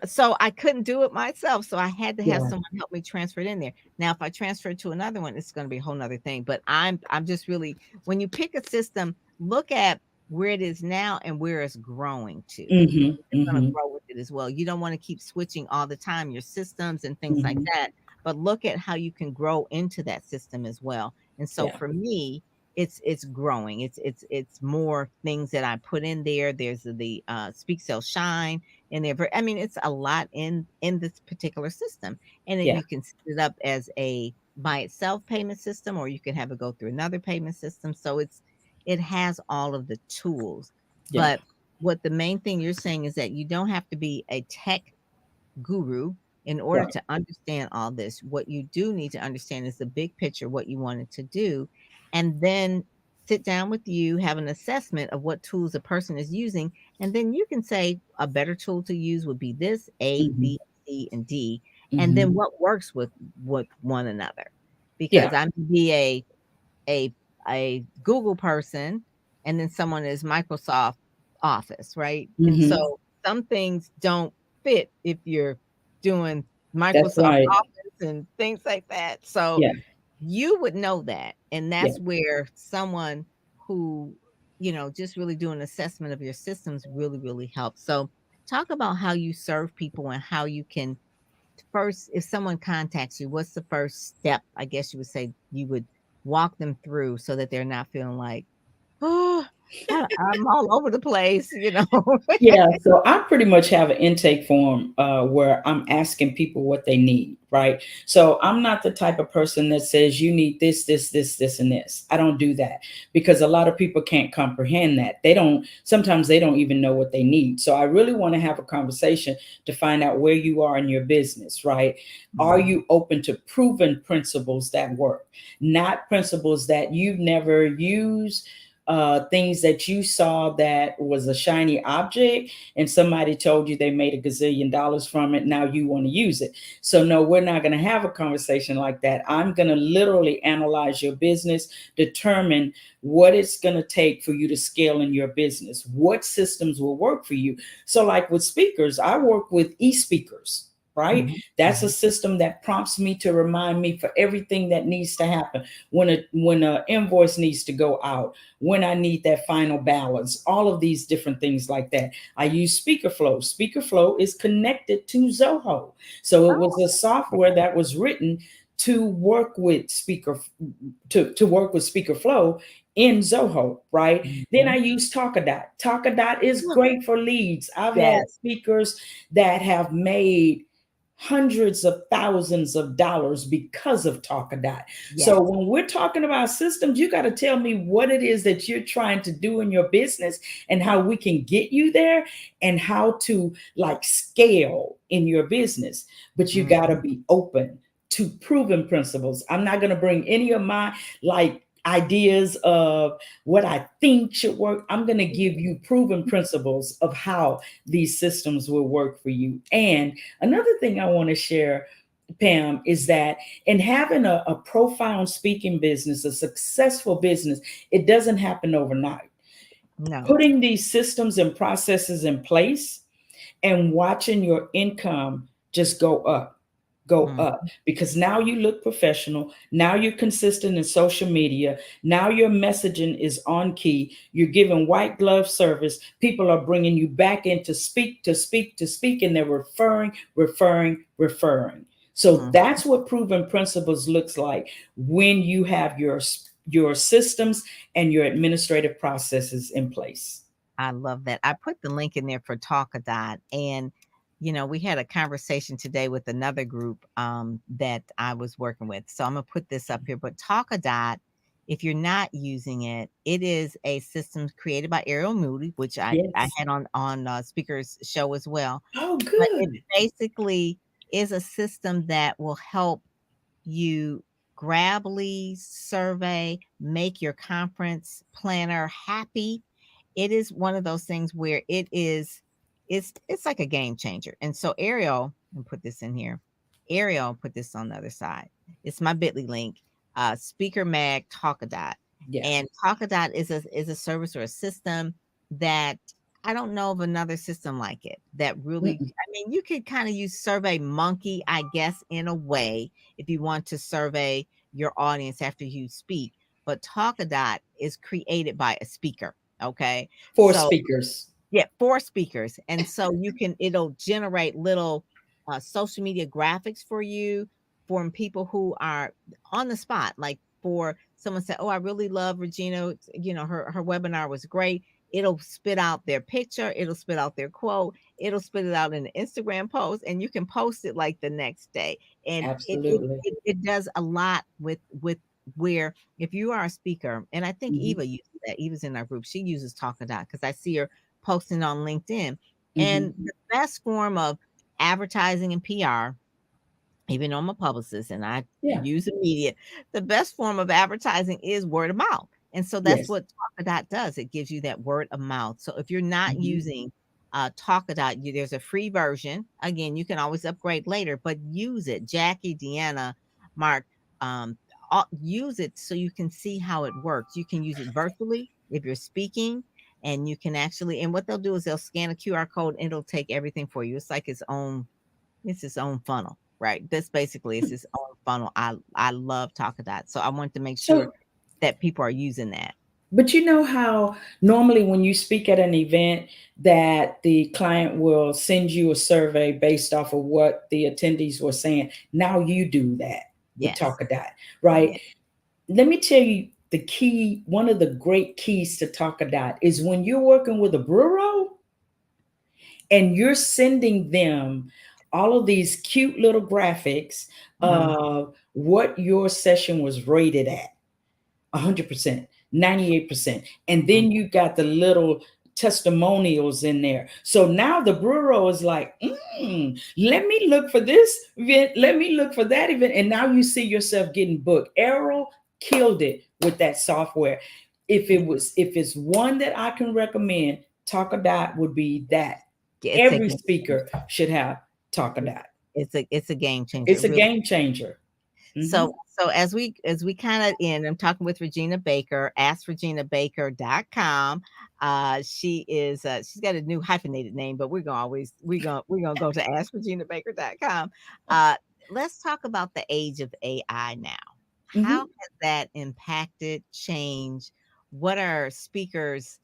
So I couldn't do it myself, so I had to have yeah. someone help me transfer it in there. Now, if I transfer it to another one, it's gonna be a whole nother thing, but I'm just really when you pick a system, look at where it is now and where it's growing to. Mhm, It's gonna mhm, grow with it as well. You don't wanna keep switching all the time, your systems and things like mhm. that, but look at how you can grow into that system as well. And so Yeah, for me, it's growing. It's more things that I put in there. There's the Speak Sell Shine in there. I mean, it's a lot in this particular system. And then yeah, you can set it up as a by itself payment system, or you can have it go through another payment system. So it has all of the tools. yeah, But what the main thing you're saying is that you don't have to be a tech guru in order right. to understand all this. What you do need to understand is the big picture, what you wanted to do, and then sit down with you, have an assessment of what tools a person is using, and then you can say a better tool to use would be this A, Mhm, B, C, and D, and then mhm. what works with one another. Yeah. Because I may be a a Google person, and then someone is Microsoft Office, right? And Mhm. so some things don't fit if you're doing That's Microsoft right. Office and things like that. So Yeah, you would know that, and yeah. that's where someone who, just really do an assessment of your systems really, really helps. So talk about how you serve people and how you can first, if someone contacts you, what's the first step? I guess you would say you would walk them through so that they're not feeling like, oh, I'm all over the place. Yeah, so I pretty much have an intake form where I'm asking people what they need, right? So I'm not the type of person that says you need this, this, this, this, and this. I don't do that because a lot of people can't comprehend that. Sometimes they don't even know what they need. So I really want to have a conversation to find out where you are in your business, right? Are Mhm. you open to proven principles that work, not principles that you've never used? Things that you saw that was a shiny object and somebody told you they made a gazillion dollars from it. Now you want to use it. So, no, we're not going to have a conversation like that. I'm going to literally analyze your business, determine what it's going to take for you to scale in your business, what systems will work for you. So, like with speakers, I work with e-speakers. Right? Mhm. That's a Mhm. system that prompts me to remind me for everything that needs to happen when a invoice needs to go out, when I need that final balance, all of these different things like that. I use SpeakerFlow. SpeakerFlow is connected to Zoho. So it was a Oh, software that was written to work with speaker to work with speaker flow in Zoho, right? Then I Mhm. use Talkadot. Talkadot is Look, great for leads. I've had yes, speakers that have made hundreds of thousands of dollars because of Talkadot. So yes. when we're talking about systems, you got to tell me what it is that you're trying to do in your business and how we can get you there and how to like scale in your business. But you got to Mhm. be open to proven principles. I'm not going to bring any of my like ideas of what I think should work. I'm going to give you proven principles of how these systems will work for you. And another thing I want to share, Pam, is that in having a profound speaking business, a successful business, it doesn't happen overnight. No. Putting these systems and processes in place and watching your income just go Mm. up, because now you look professional. Now you're consistent in social media. Now your messaging is on key. You're giving white glove service. People are bringing you back in to speak, to speak, to speak, and they're referring. So Mm. that's what proven principles looks like when you have your systems and your administrative processes in place. I love that. I put the link in there for Talkadot, and we had a conversation today with another group that I was working with. So I'm gonna put this up here. But Talkadot, if you're not using it, it is a system created by Ariel Moody, which I Yes. had on Speaker's show as well. Oh, But it good. basically is a system that will help you grab leads, survey, make your conference planner happy. It is one of those things where it's like a game changer. And so Ariel, and put this in here. Ariel put this on the other side. It's my Bitly link. Speaker Mag Talkadot. Yeah. And Talkadot is a service or a system that I don't know of another system like it that really, Mm-mm. I mean, you could kind of use Survey Monkey, I guess, in a way, if you want to survey your audience after you speak. But Talkadot is created by a speaker. Okay. For So speakers. yeah, 4 speakers, and so it'll generate little, social media graphics for you from people who are on the spot, like, for someone said, "Oh, I really love Regina, her webinar was great." It'll spit out their picture, it'll spit out their quote, it'll spit it out in an Instagram post, and you can post it, like, the next day, and Absolutely. it does a lot with where if you are a speaker, and I think Mhm, Eva uses that, Eva's in our group, she uses Talkadot because I see her posting on LinkedIn. mhm. And the best form of advertising and PR, even though I'm a publicist and I Yeah. use the media, the best form of advertising is word of mouth. And so that's Yes. what Talkadot does. It gives you that word of mouth. So if you're not Mhm. using Talkadot, there's a free version. Again, you can always upgrade later, but use it. Jackie, Deanna, Mark, um, use it so you can see how it works. You can use it virtually if you're speaking, and you can actually, and what they'll do is they'll scan a QR code and it'll take everything for you. It's its own funnel, right? This basically is its own funnel. I love Talkadot, so I want to make sure So, that people are using that. but you know how normally when you speak at an event that the client will send you a survey based off of what the attendees were saying. Now you do that with Yes. Talkadot, right? Yeah. Let me tell you the key, one of the great keys to Talkadot is when you're working with a bureau and you're sending them all of these cute little graphics Mhm. of what your session was rated at 100%, 98%. And Mm. then you got the little testimonials in there. So now the bureau is like, let me look for this event, let me look for that event. And now you see yourself getting booked. Errol killed it with that software. Yeah. If it's one that I can recommend, Talkadot would be that. It's a Every game speaker changer. should have Talkadot. It's a game changer. It's It a really. game changer. So Mhm. so as we kinda end, I'm talking with Regina Baker, askreginabaker.com. She's got a new hyphenated name, but we're gonna go to askreginabaker.com. Uh, let's talk about the age of AI now. How Mhm. has that impacted, changed? What are speakers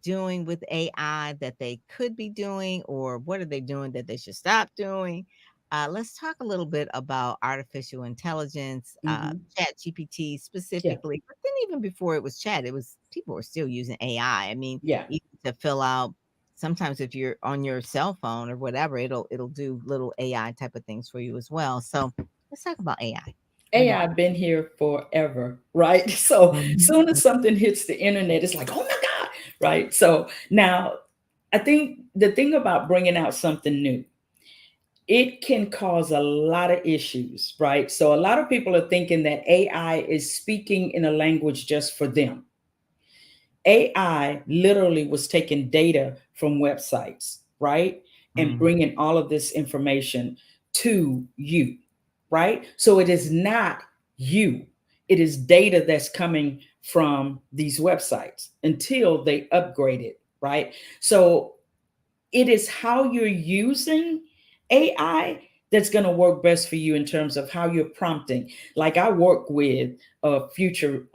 doing with AI that they could be doing, or what are they doing that they should stop doing? Let's talk a little bit about artificial intelligence, Mm-hmm. Chat GPT Yeah. specifically. But then, even before it was Chat, it was people were still using AI. I mean, Yeah. even to fill out. Sometimes, if you're on your cell phone or whatever, it'll do little AI type of things for you as well. So let's talk about AI. What do you? AI been here forever, right? So Mhm. soon as something hits the internet, it's like, oh my God, right? So now I think the thing about bringing out something new, it can cause a lot of issues, right? So a lot of people are thinking that AI is speaking in a language just for them. AI literally was taking data from websites, right? And Mm, bringing all of this information to you, right? So it is not you, it is data that's coming from these websites until they upgrade it, right? So it is how you're using AI that's going to work best for you in terms of how you're prompting. Like I work with a future,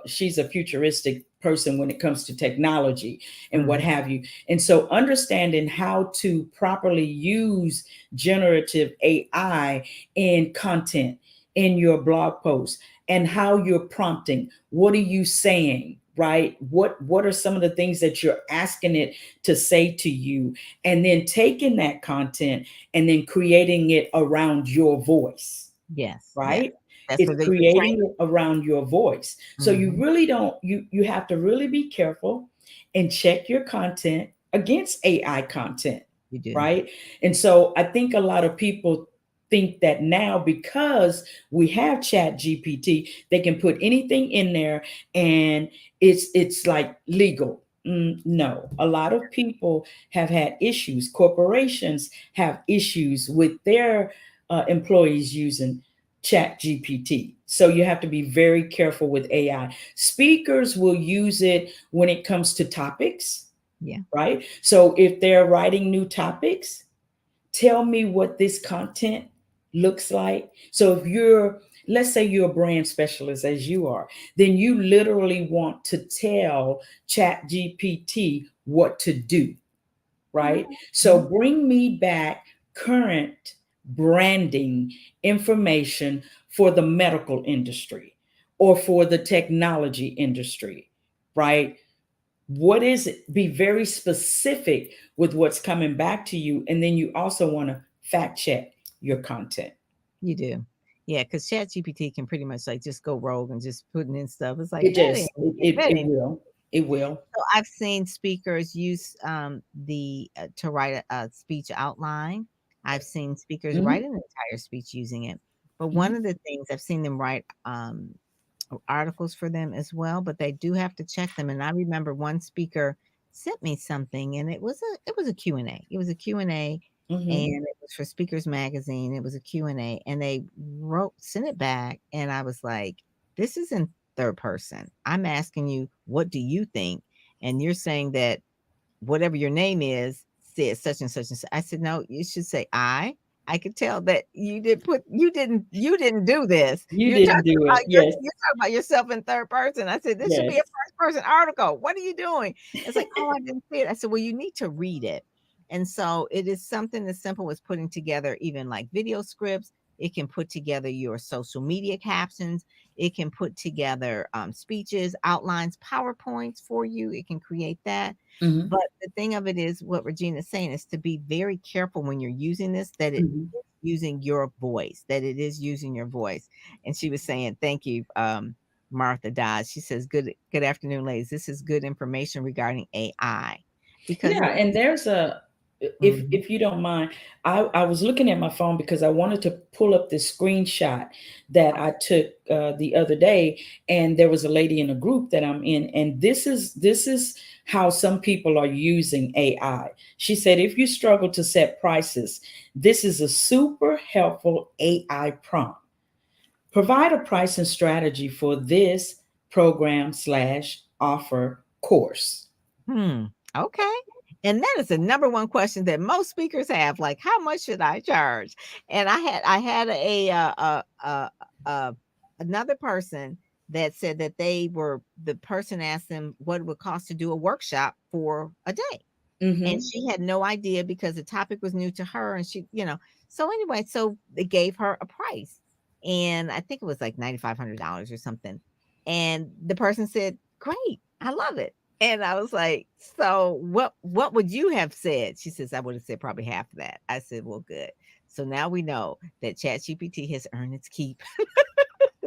she's a futuristic person when it comes to technology and what mhm. have you. And so understanding how to properly use generative AI in content, in your blog posts, and how you're prompting. What are you saying? Right? What are some of the things that you're asking it to say to you, and then taking that content and then creating it around your voice, Yes, yes. right? That's It's what they train. creating it around your voice. So you Mhm. really don't, you have to really be careful and check your content against AI content, You do. right? And so I think a lot of people think that now because we have Chat GPT, they can put anything in there and it's like legal. No, a lot of people have had issues. Corporations have issues with their employees using Chat GPT. So you have to be very careful with AI. Speakers will use it when it comes to topics, Yeah. right? So if they're writing new topics, tell me what this content looks like. So if you're, let's say you're a brand specialist as you are, then you literally want to tell Chat GPT what to do, right? So Mhm. bring me back current branding information for the medical industry or for the technology industry, right? What is it? Be very specific with what's coming back to you. And then you also want to fact check your content. You do. Yeah, because ChatGPT can pretty much like just go rogue and just putting in stuff. It's like It just, that it ain't. will. It will. So I've seen speakers use the to write a speech outline. I've seen speakers Mhm, write an entire speech using it. But one mhm, of the things I've seen them write articles for them as well, but they do have to check them. And I remember one speaker sent me something, and it was a Q and A. It was a Q and A, mhm. and it was for Speakers Magazine. It was a Q and A, and they wrote sent it back, and I was like, "This is in third person. I'm asking you, what do you think?" And you're saying that whatever your name is said such and such and such. I said, "No, you should say I." I could tell that you didn't do this. You You're talking didn't do about it. Yes. you're talking about yourself in third person. I said, "This should be a Yes. first person article. What are you doing?" It's like, "Oh, I didn't see it." I said, "Well, you need to read it." And so it is something as simple as putting together even like video scripts. It can put together your social media captions. It can put together speeches, outlines, PowerPoints for you. It can create that. Mhm, But the thing of it is, what Regina's saying is to be very careful when you're using this, that it mhm. is using your voice, that it is using your voice. And she was saying, thank you, Martha Dodge. She says, good afternoon, ladies. This is good information regarding AI. Because Yeah, it and there's a, Mhm. if you don't mind, I was looking at my phone because I wanted to pull up this screenshot that I took the other day, and there was a lady in a group that I'm in, and this is how some people are using AI. She said, if you struggle to set prices, this is a super helpful AI prompt. Provide a pricing strategy for this program slash offer course. Hmm. Okay. And that is the number one question that most speakers have. Like, how much should I charge? And I had another person that said that the person asked them what it would cost to do a workshop for a day. And Hmm. she had no idea because the topic was new to her, and she So anyway, so they gave her a price, and I think it was like $9,500 or something. And the person said, "Great, I love it." And I was like, "So what would you have said?" She says, "I would have said probably half of that." I said, "Well, good. So now we know that ChatGPT has earned its keep."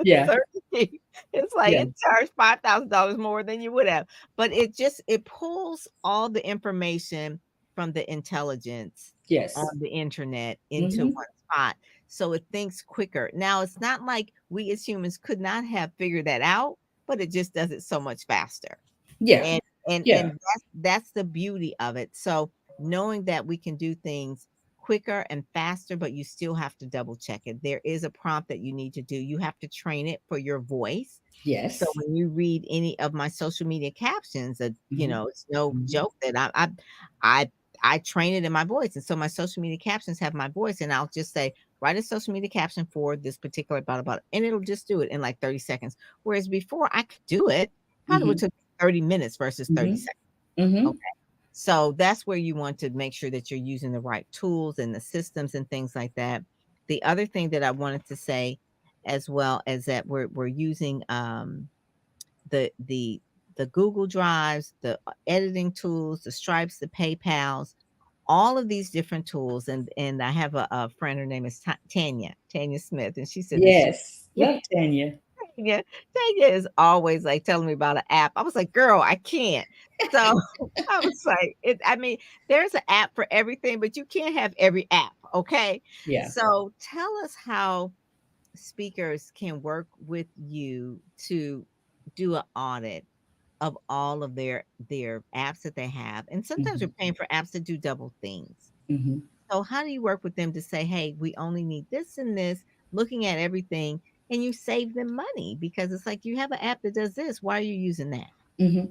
Yeah. Certainly. It's like Yeah. it charged $5,000 more than you would have, but it pulls all the information from the intelligence on Yes. the internet into Hmm. one spot, so it thinks quicker. Now, it's not like we as humans could not have figured that out, but it just does it so much faster. Yeah. And Yeah. that's the beauty of it. So, knowing that we can do things quicker and faster, but you still have to double check it. There is a prompt that you need to do. You have to train it for your voice. So Yes. when you read any of my social media captions, Hmm. it's no Hmm. joke that I I train it in my voice. And so my social media captions have my voice, and I'll just say, write a social media caption for this particular blah, and it'll just do it in like 30 seconds. Whereas before I could do it, probably would Hmm. took 30 minutes versus 30 Hmm. seconds. Hmm. Okay. So that's where you want to make sure that you're using the right tools and the systems and things like that. The other thing that I wanted to say as well is that we're using the the the Google Drives, the editing tools, the Stripes, the PayPals, all of these different tools. And I have a friend, her name is Tanya Smith, and she said that she Yes. Love Tanya. yeah, Tanya is always, like, telling me about an app. I was like, "Girl, I can't." So, I was like, I mean, there's an app for everything, but you can't have every app, okay? Yeah. So, tell us how speakers can work with you to do an audit of all of their apps that they have, and sometimes we're Hmm. paying for apps that do double things. Hmm. So how do you work with them to say, "Hey, we only need this and this," looking at everything, and you save them money because it's like, "You have an app that does this, why are you using that?" Hmm.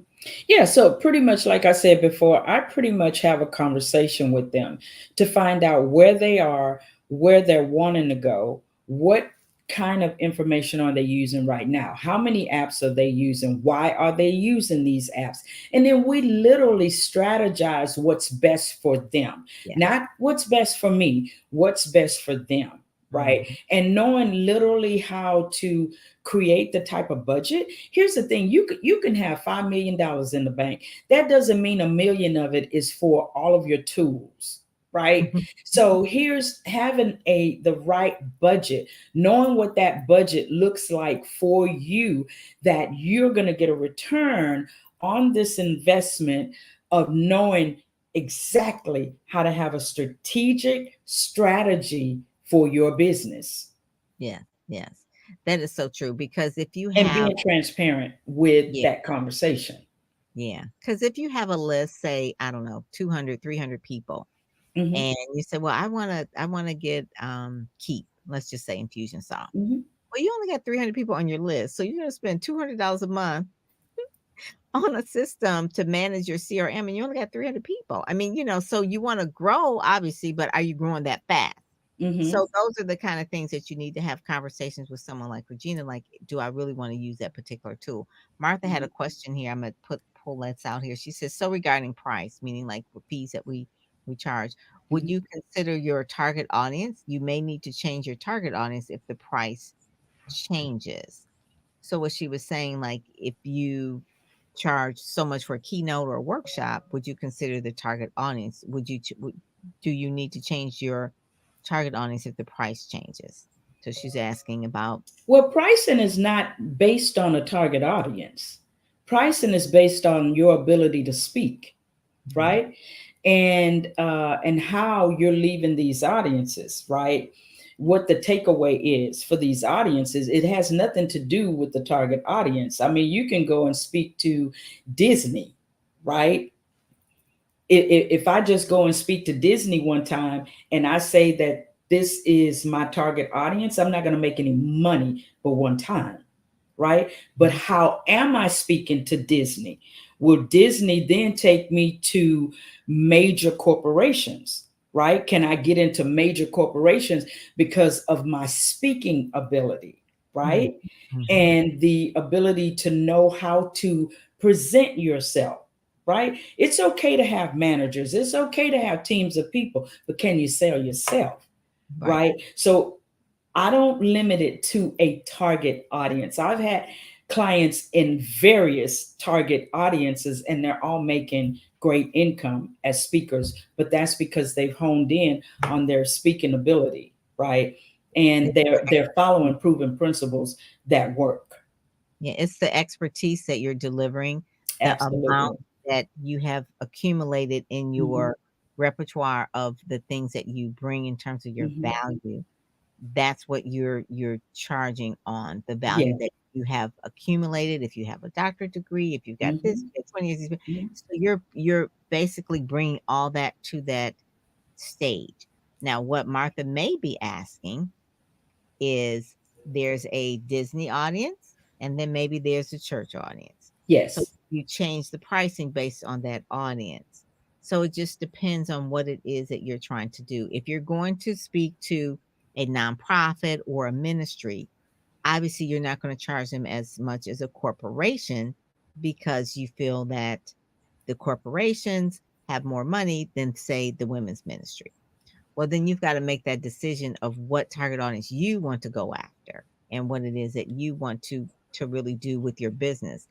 Yeah, so pretty much like I said before, I pretty much have a conversation with them to find out where they are, where they're wanting to go, what kind of information are they using right now, how many apps are they using, why are they using these apps, and then we literally strategize what's best for them, Yes. not what's best for me, what's best for them, right? Mhm. And knowing literally how to create the type of budget. Here's the thing, you can have $5 million in the bank. That doesn't mean a million of it is for all of your tools, right? So here's having the right budget, knowing what that budget looks like for you, that you're going to get a return on this investment of knowing exactly how to have a strategic strategy for your business Yeah, yes. That is so true because if you and have being transparent with yeah, that conversation. yeah, because if you have a list, say, I don't know, 200, 300 people, Hmm. and you say, "Well, I wanna get, Keep," let's just say Infusionsoft. Hmm. Well, you only got 300 people on your list, so you're gonna spend $200 a month on a system to manage your CRM, and you only got 300 people. I mean, so you wanna grow, obviously, but are you growing that fast? Hmm. So those are the kind of things that you need to have conversations with someone like Regina, like, do I really wanna use that particular tool? Martha had a question here, I'm gonna pull that out here. She says, "So regarding price," meaning like the fees that we charge, "would Hmm. you consider your target audience? You may need to change your target audience if the price changes." So what she was saying, like, if you charge so much for a keynote or a workshop, would you consider the target audience? Do you need to change your target audience if the price changes? So she's asking about Well, pricing is not based on a target audience. Pricing is based on your ability to speak, mhm, right? And how you're leaving these audiences, right? What the takeaway is for these audiences, it has nothing to do with the target audience. I mean, you can go and speak to Disney, right? If I just go and speak to Disney one time and I say that this is my target audience, I'm not going to make any money for one time, right? But mhm, how am I speaking to Disney? Will Disney then take me to major corporations, right? Can I get into major corporations because of my speaking ability, mhm, right? mhm. And the ability to know how to present yourself, right? It's okay to have managers, it's okay to have teams of people, but can you sell yourself? Right. right? So I don't limit it to a target audience. I've had clients in various target audiences and they're all making great income as speakers, but that's because they've honed in on their speaking ability, right? And It's the they're expertise. following proven principles that work. Yeah, it's the expertise that you're delivering, the amount Absolutely. that you have accumulated in Hmm. your repertoire of the things that you bring in terms of your Hmm. value. That's what you're charging on, the value Yes. that you have accumulated. If you have a doctorate degree, if you've got this, Hmm. 20 years experience. Hmm. So you're basically bringing all that to that stage. Now, what Martha may be asking is there's a Disney audience and then maybe there's a church audience. So Yes. you change the pricing based on that audience. So it just depends on what it is that you're trying to do. If you're going to speak to a nonprofit or a ministry, obviously you're not going to charge them as much as a corporation because you feel that the corporations have more money than, say, the women's ministry. Well, then you've got to make that decision of what target audience you want to go after and what it is that you want to really do with your business.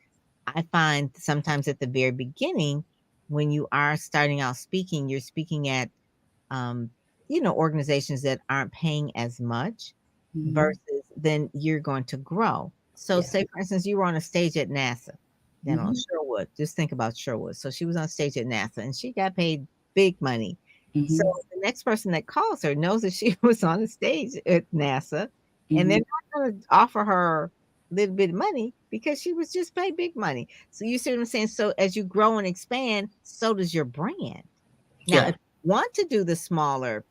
I find sometimes at the very beginning, when you are starting out speaking, you're speaking at um, organizations that aren't paying as much Hmm. versus then you're going to grow. So Yeah. say for instance, you were on a stage at NASA, then on Hmm. Sherwood. Just think about Sherwood. So she was on stage at NASA and she got paid big money. So Hmm. the next person that calls her knows that she was on the stage at NASA and they're Hmm. not going to offer her a little bit of money because she was just paid big money. So you see what I'm saying? So as you grow and expand, so does your brand. Now, Yeah. if you want to do the smaller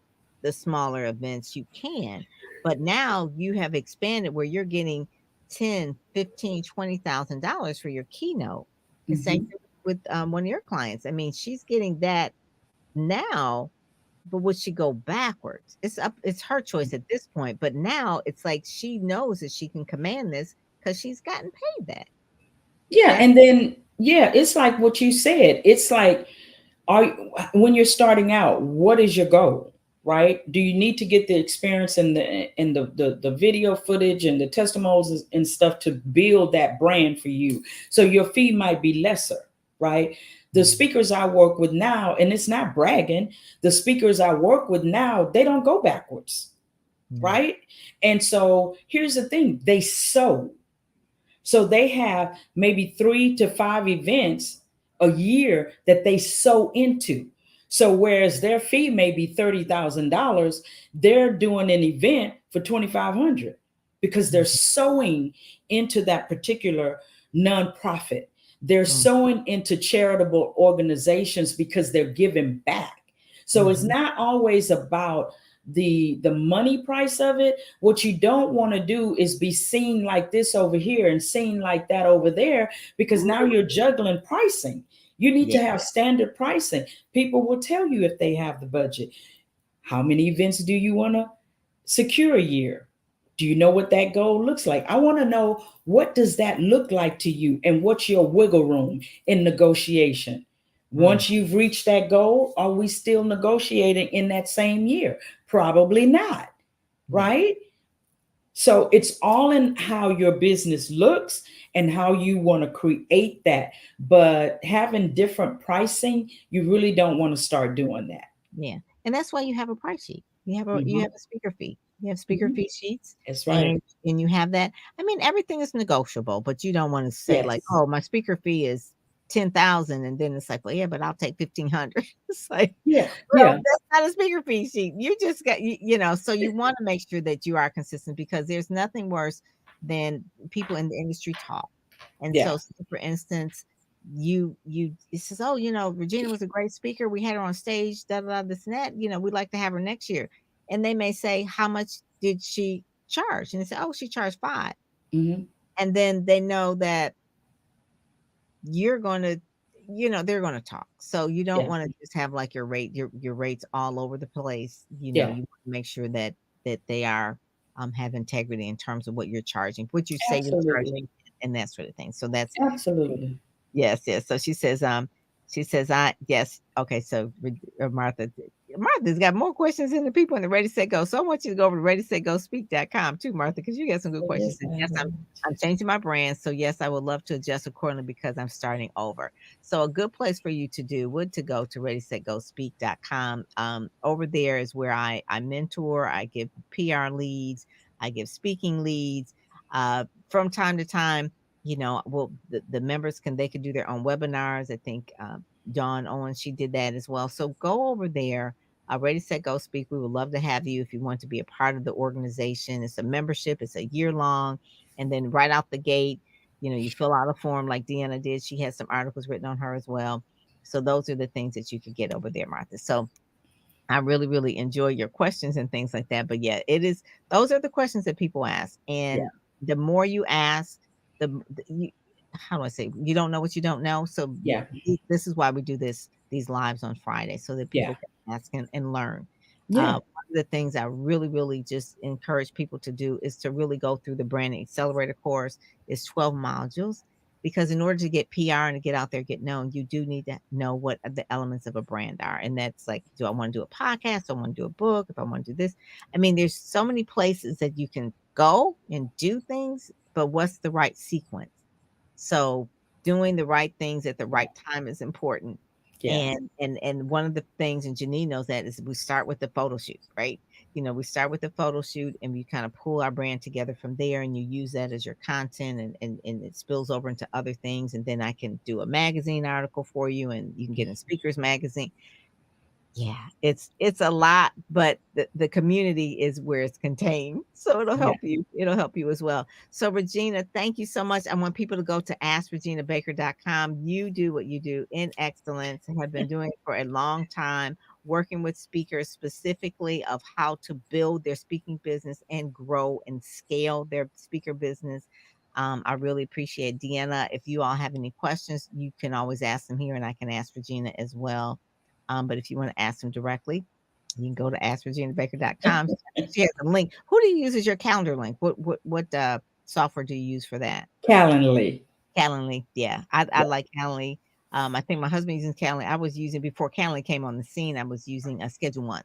events, you can. But now you have expanded where you're getting 10, 15, $20,000 for your keynote. The same Hmm. thing with one of your clients. I mean, she's getting that now, but would she go backwards? It's her choice at this point. But now it's like she knows that she can command this because she's gotten paid that. Yeah. That's And then, yeah, it's like what you said. It's like, are when you're starting out, what is your goal, right? Do you need to get the experience and the video footage and the testimonials and stuff to build that brand for you? So your fee might be lesser, right? The Mhm. speakers I work with now, and it's not bragging, the speakers I work with now, they don't go backwards, No. right? And so here's the thing, they sow. So they have maybe 3 to 5 events a year that they sow into. So whereas their fee may be $30,000, they're doing an event for 2,500 because they're sowing into that particular nonprofit. They're Mhm. sowing into charitable organizations because they're giving back. So it's Mhm. not always about the money price of it. What you don't want to do is be seen like this over here and seen like that over there, because now you're juggling pricing. You need Yeah. to have standard pricing. People will tell you if they have the budget. How many events do you want to secure a year? Do you know what that goal looks like? I want to know, what does that look like to you and what's your wiggle room in negotiation? Mm. Once you've reached that goal, are we still negotiating in that same year? Probably not, Yeah. right? So it's all in how your business looks and how you want to create that. But having different pricing, you really don't want to start doing that. Yeah, and that's why you have a price sheet. You Mhm. have a speaker fee. You have speaker Mhm. fee sheets, That's right. and you have that. I mean, everything is negotiable, but you don't want to say like, Yes. "Oh, my speaker fee is 10,000," and then it's like, "Well, yeah, but I'll take 1,500." It's like, Yeah. well, Yeah. that's not a speaker fee sheet. You just got so you want to make sure that you are consistent because there's nothing worse than people in the industry talk. And Yeah. so, say for instance, you it says, "Oh, Regina was a great speaker. We had her on stage, da da da, this and that. We'd like to have her next year." And they may say, "How much did she charge?" And they say, "Oh, she charged 5." Hmm. And then they know that you're gonna they're gonna talk. So you don't Yeah. wanna just have, like, your rates all over the place. Yeah. You wanna make sure that they are, have integrity in terms of what you're charging, what you say you're Absolutely. charging, and that sort of thing. So that's Absolutely. yes, yes. So she says, "I yes." Okay, so Martha, Martha's got more questions than the people in the Ready Set Go. So I want you to go over to readysetgospeak.com too, Martha, because you got some good So questions. yes, And I yes, will. I'm changing my brand. So yes, I would love to adjust accordingly because I'm starting over. So a good place for you to do would to go to readysetgospeak.com. Over there is where I mentor, I give PR leads, I give speaking leads. From time to time, well, the members they could do their own webinars. I think Dawn Owens, she did that as well. So go over there. Ready, Set, Go Speak. We would love to have you if you want to be a part of the organization. It's a membership, it's a year long. And then right out the gate, you fill out a form like Deanna did. She has some articles written on her as well. So those are the things that you could get over there, Martha. So I really, really enjoy your questions and things like that. But yeah, those are the questions that people ask. Yeah, And the more you ask, how do I say, you don't know what you don't know. So yeah, this is why we do these lives on Friday so that yeah, people can ask and learn. yeah, One of the things I really, really just encourage people to do is to really go through the branding accelerator course. It's 12 modules because in order to get PR and to get out there, get known, you do need to know what the elements of a brand are. And that's like, do I want to do a podcast? Do I want to do a book? If I want to do this, I mean, there's so many places that you can go and do things, but what's the right sequence? So doing the right things at the yeah, right time is important. yeah. And one of the things, and Janine knows that, is we start with the photo shoot, right? We start with the photo shoot and we kind of pull our brand together from there, and you use that as your content, and it spills over into other things. And then I can do a magazine article for you, and you can get in Speakers Magazine. Yeah, it's a lot, but the community is where it's contained. So it'll Yeah. help you. It'll help you as well. So Regina, thank you so much. I want people to go to askreginabaker.com. You do what you do in excellence and have been doing it for a long time, working with speakers specifically of how to build their speaking business and grow and scale their speaker business. I really appreciate Deanna. If you all have any questions, you can always ask them here, and I can ask Regina as well. But if you want to ask them directly, you can go to askreginabaker.com. She has a link. Who do you use as your calendar link? What software do you use for that? Calendly. Calendly. Yeah, I Yeah. like Calendly. I think my husband uses Calendly. I was using before Calendly came on the scene. I was using a Schedule Once,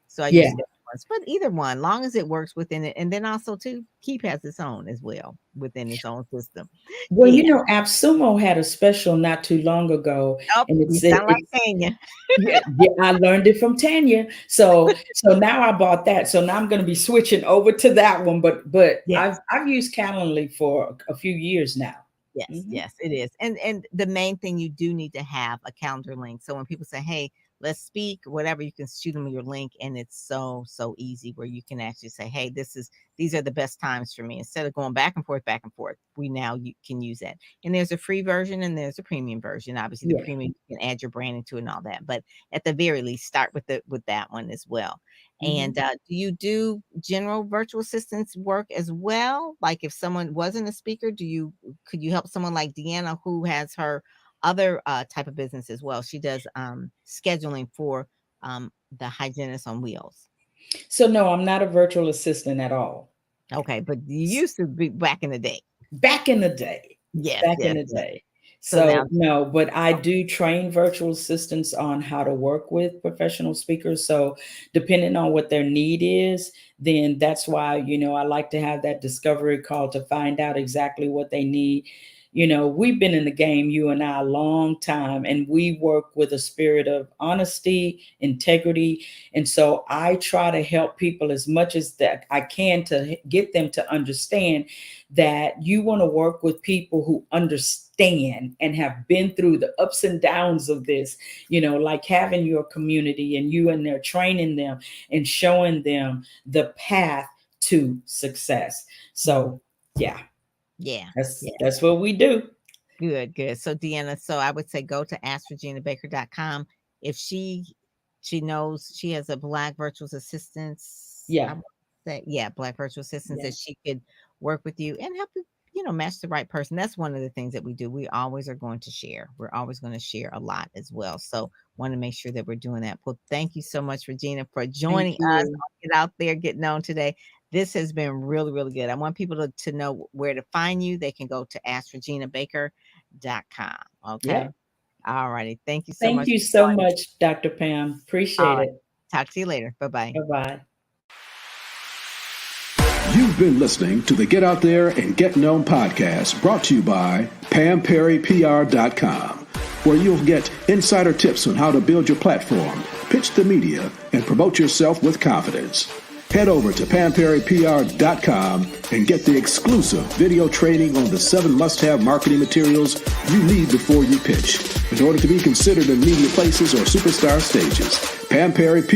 so I use Yeah. Schedule Once. But either one, long as it works within it, and then also too, Keep has its own as well within its own system. Well, Yeah. AppSumo had a special not too long ago, Oh, and you it's sound like it's Tanya. yeah, yeah, I learned it from Tanya. So now I bought that. So now I'm going to be switching over to that one. But Yes. I've used Calendly for a few years now. Yes, Hmm. yes, it is. And the main thing, you do need to have a calendar link. So when people say, "Hey, let's speak," whatever, you can shoot them your link, and it's so easy where you can actually say, "Hey, these are the best times for me." Instead of going back and forth, back and forth, you can use that. And there's a free version and there's a premium version. Obviously, the Yeah. premium, you can add your branding to and all that. But at the very least, start with that one as well. Hmm. And do you do general virtual assistance work as well? Like if someone wasn't a speaker, could you help someone like Deanna who has her other type of business as well? She does scheduling for the hygienist on wheels. So no, I'm not a virtual assistant at all. Okay, but you used to be back in the day. Back in the day. Yes, Back in yes, the yes. day. So now, So no, but I do train virtual assistants on how to work with professional speakers. So depending on what their need is, then that's why, I like to have that discovery call to find out exactly what they need. We've been in the game, you and I, a long time, and we work with a spirit of honesty, integrity. And so I try to help people as much as that I can to get them to understand that you want to work with people who understand and have been through the ups and downs of this, like having your community and you and they're training them and showing them the path to success. mhm, So yeah, yeah, that's yeah. that's what we do. Good, good. So Deanna, so I would say go to askreginabaker.com. If she knows she has a Black virtual assistance, I Yeah, would say, yeah, Black virtual assistants yeah. that she could work with you and help you, match the right person. That's one of the things that we do. We always are going to share. We're always going to share a lot as well. So want to make sure that we're doing that. Well, thank you so much, Regina, for Thank joining us you. on Get Out There, Get Known today. This has been really, really good. I want people to know where to find you. They can go to askreginabaker.com. Yeah. Okay. All righty. Thank you so Thank much you for so joining. much, Dr. Pam. All Appreciate right. it. Talk to you later. Bye-bye. Bye-bye. You've been listening to the Get Out There and Get Known podcast, brought to you by PamPerryPR.com, where you'll get insider tips on how to build your platform, pitch the media, and promote yourself with confidence. Head over to PamPerryPR.com and get the exclusive video training on the 7 must-have marketing materials you need before you pitch in order to be considered in media places or superstar stages. Pam Perry PR.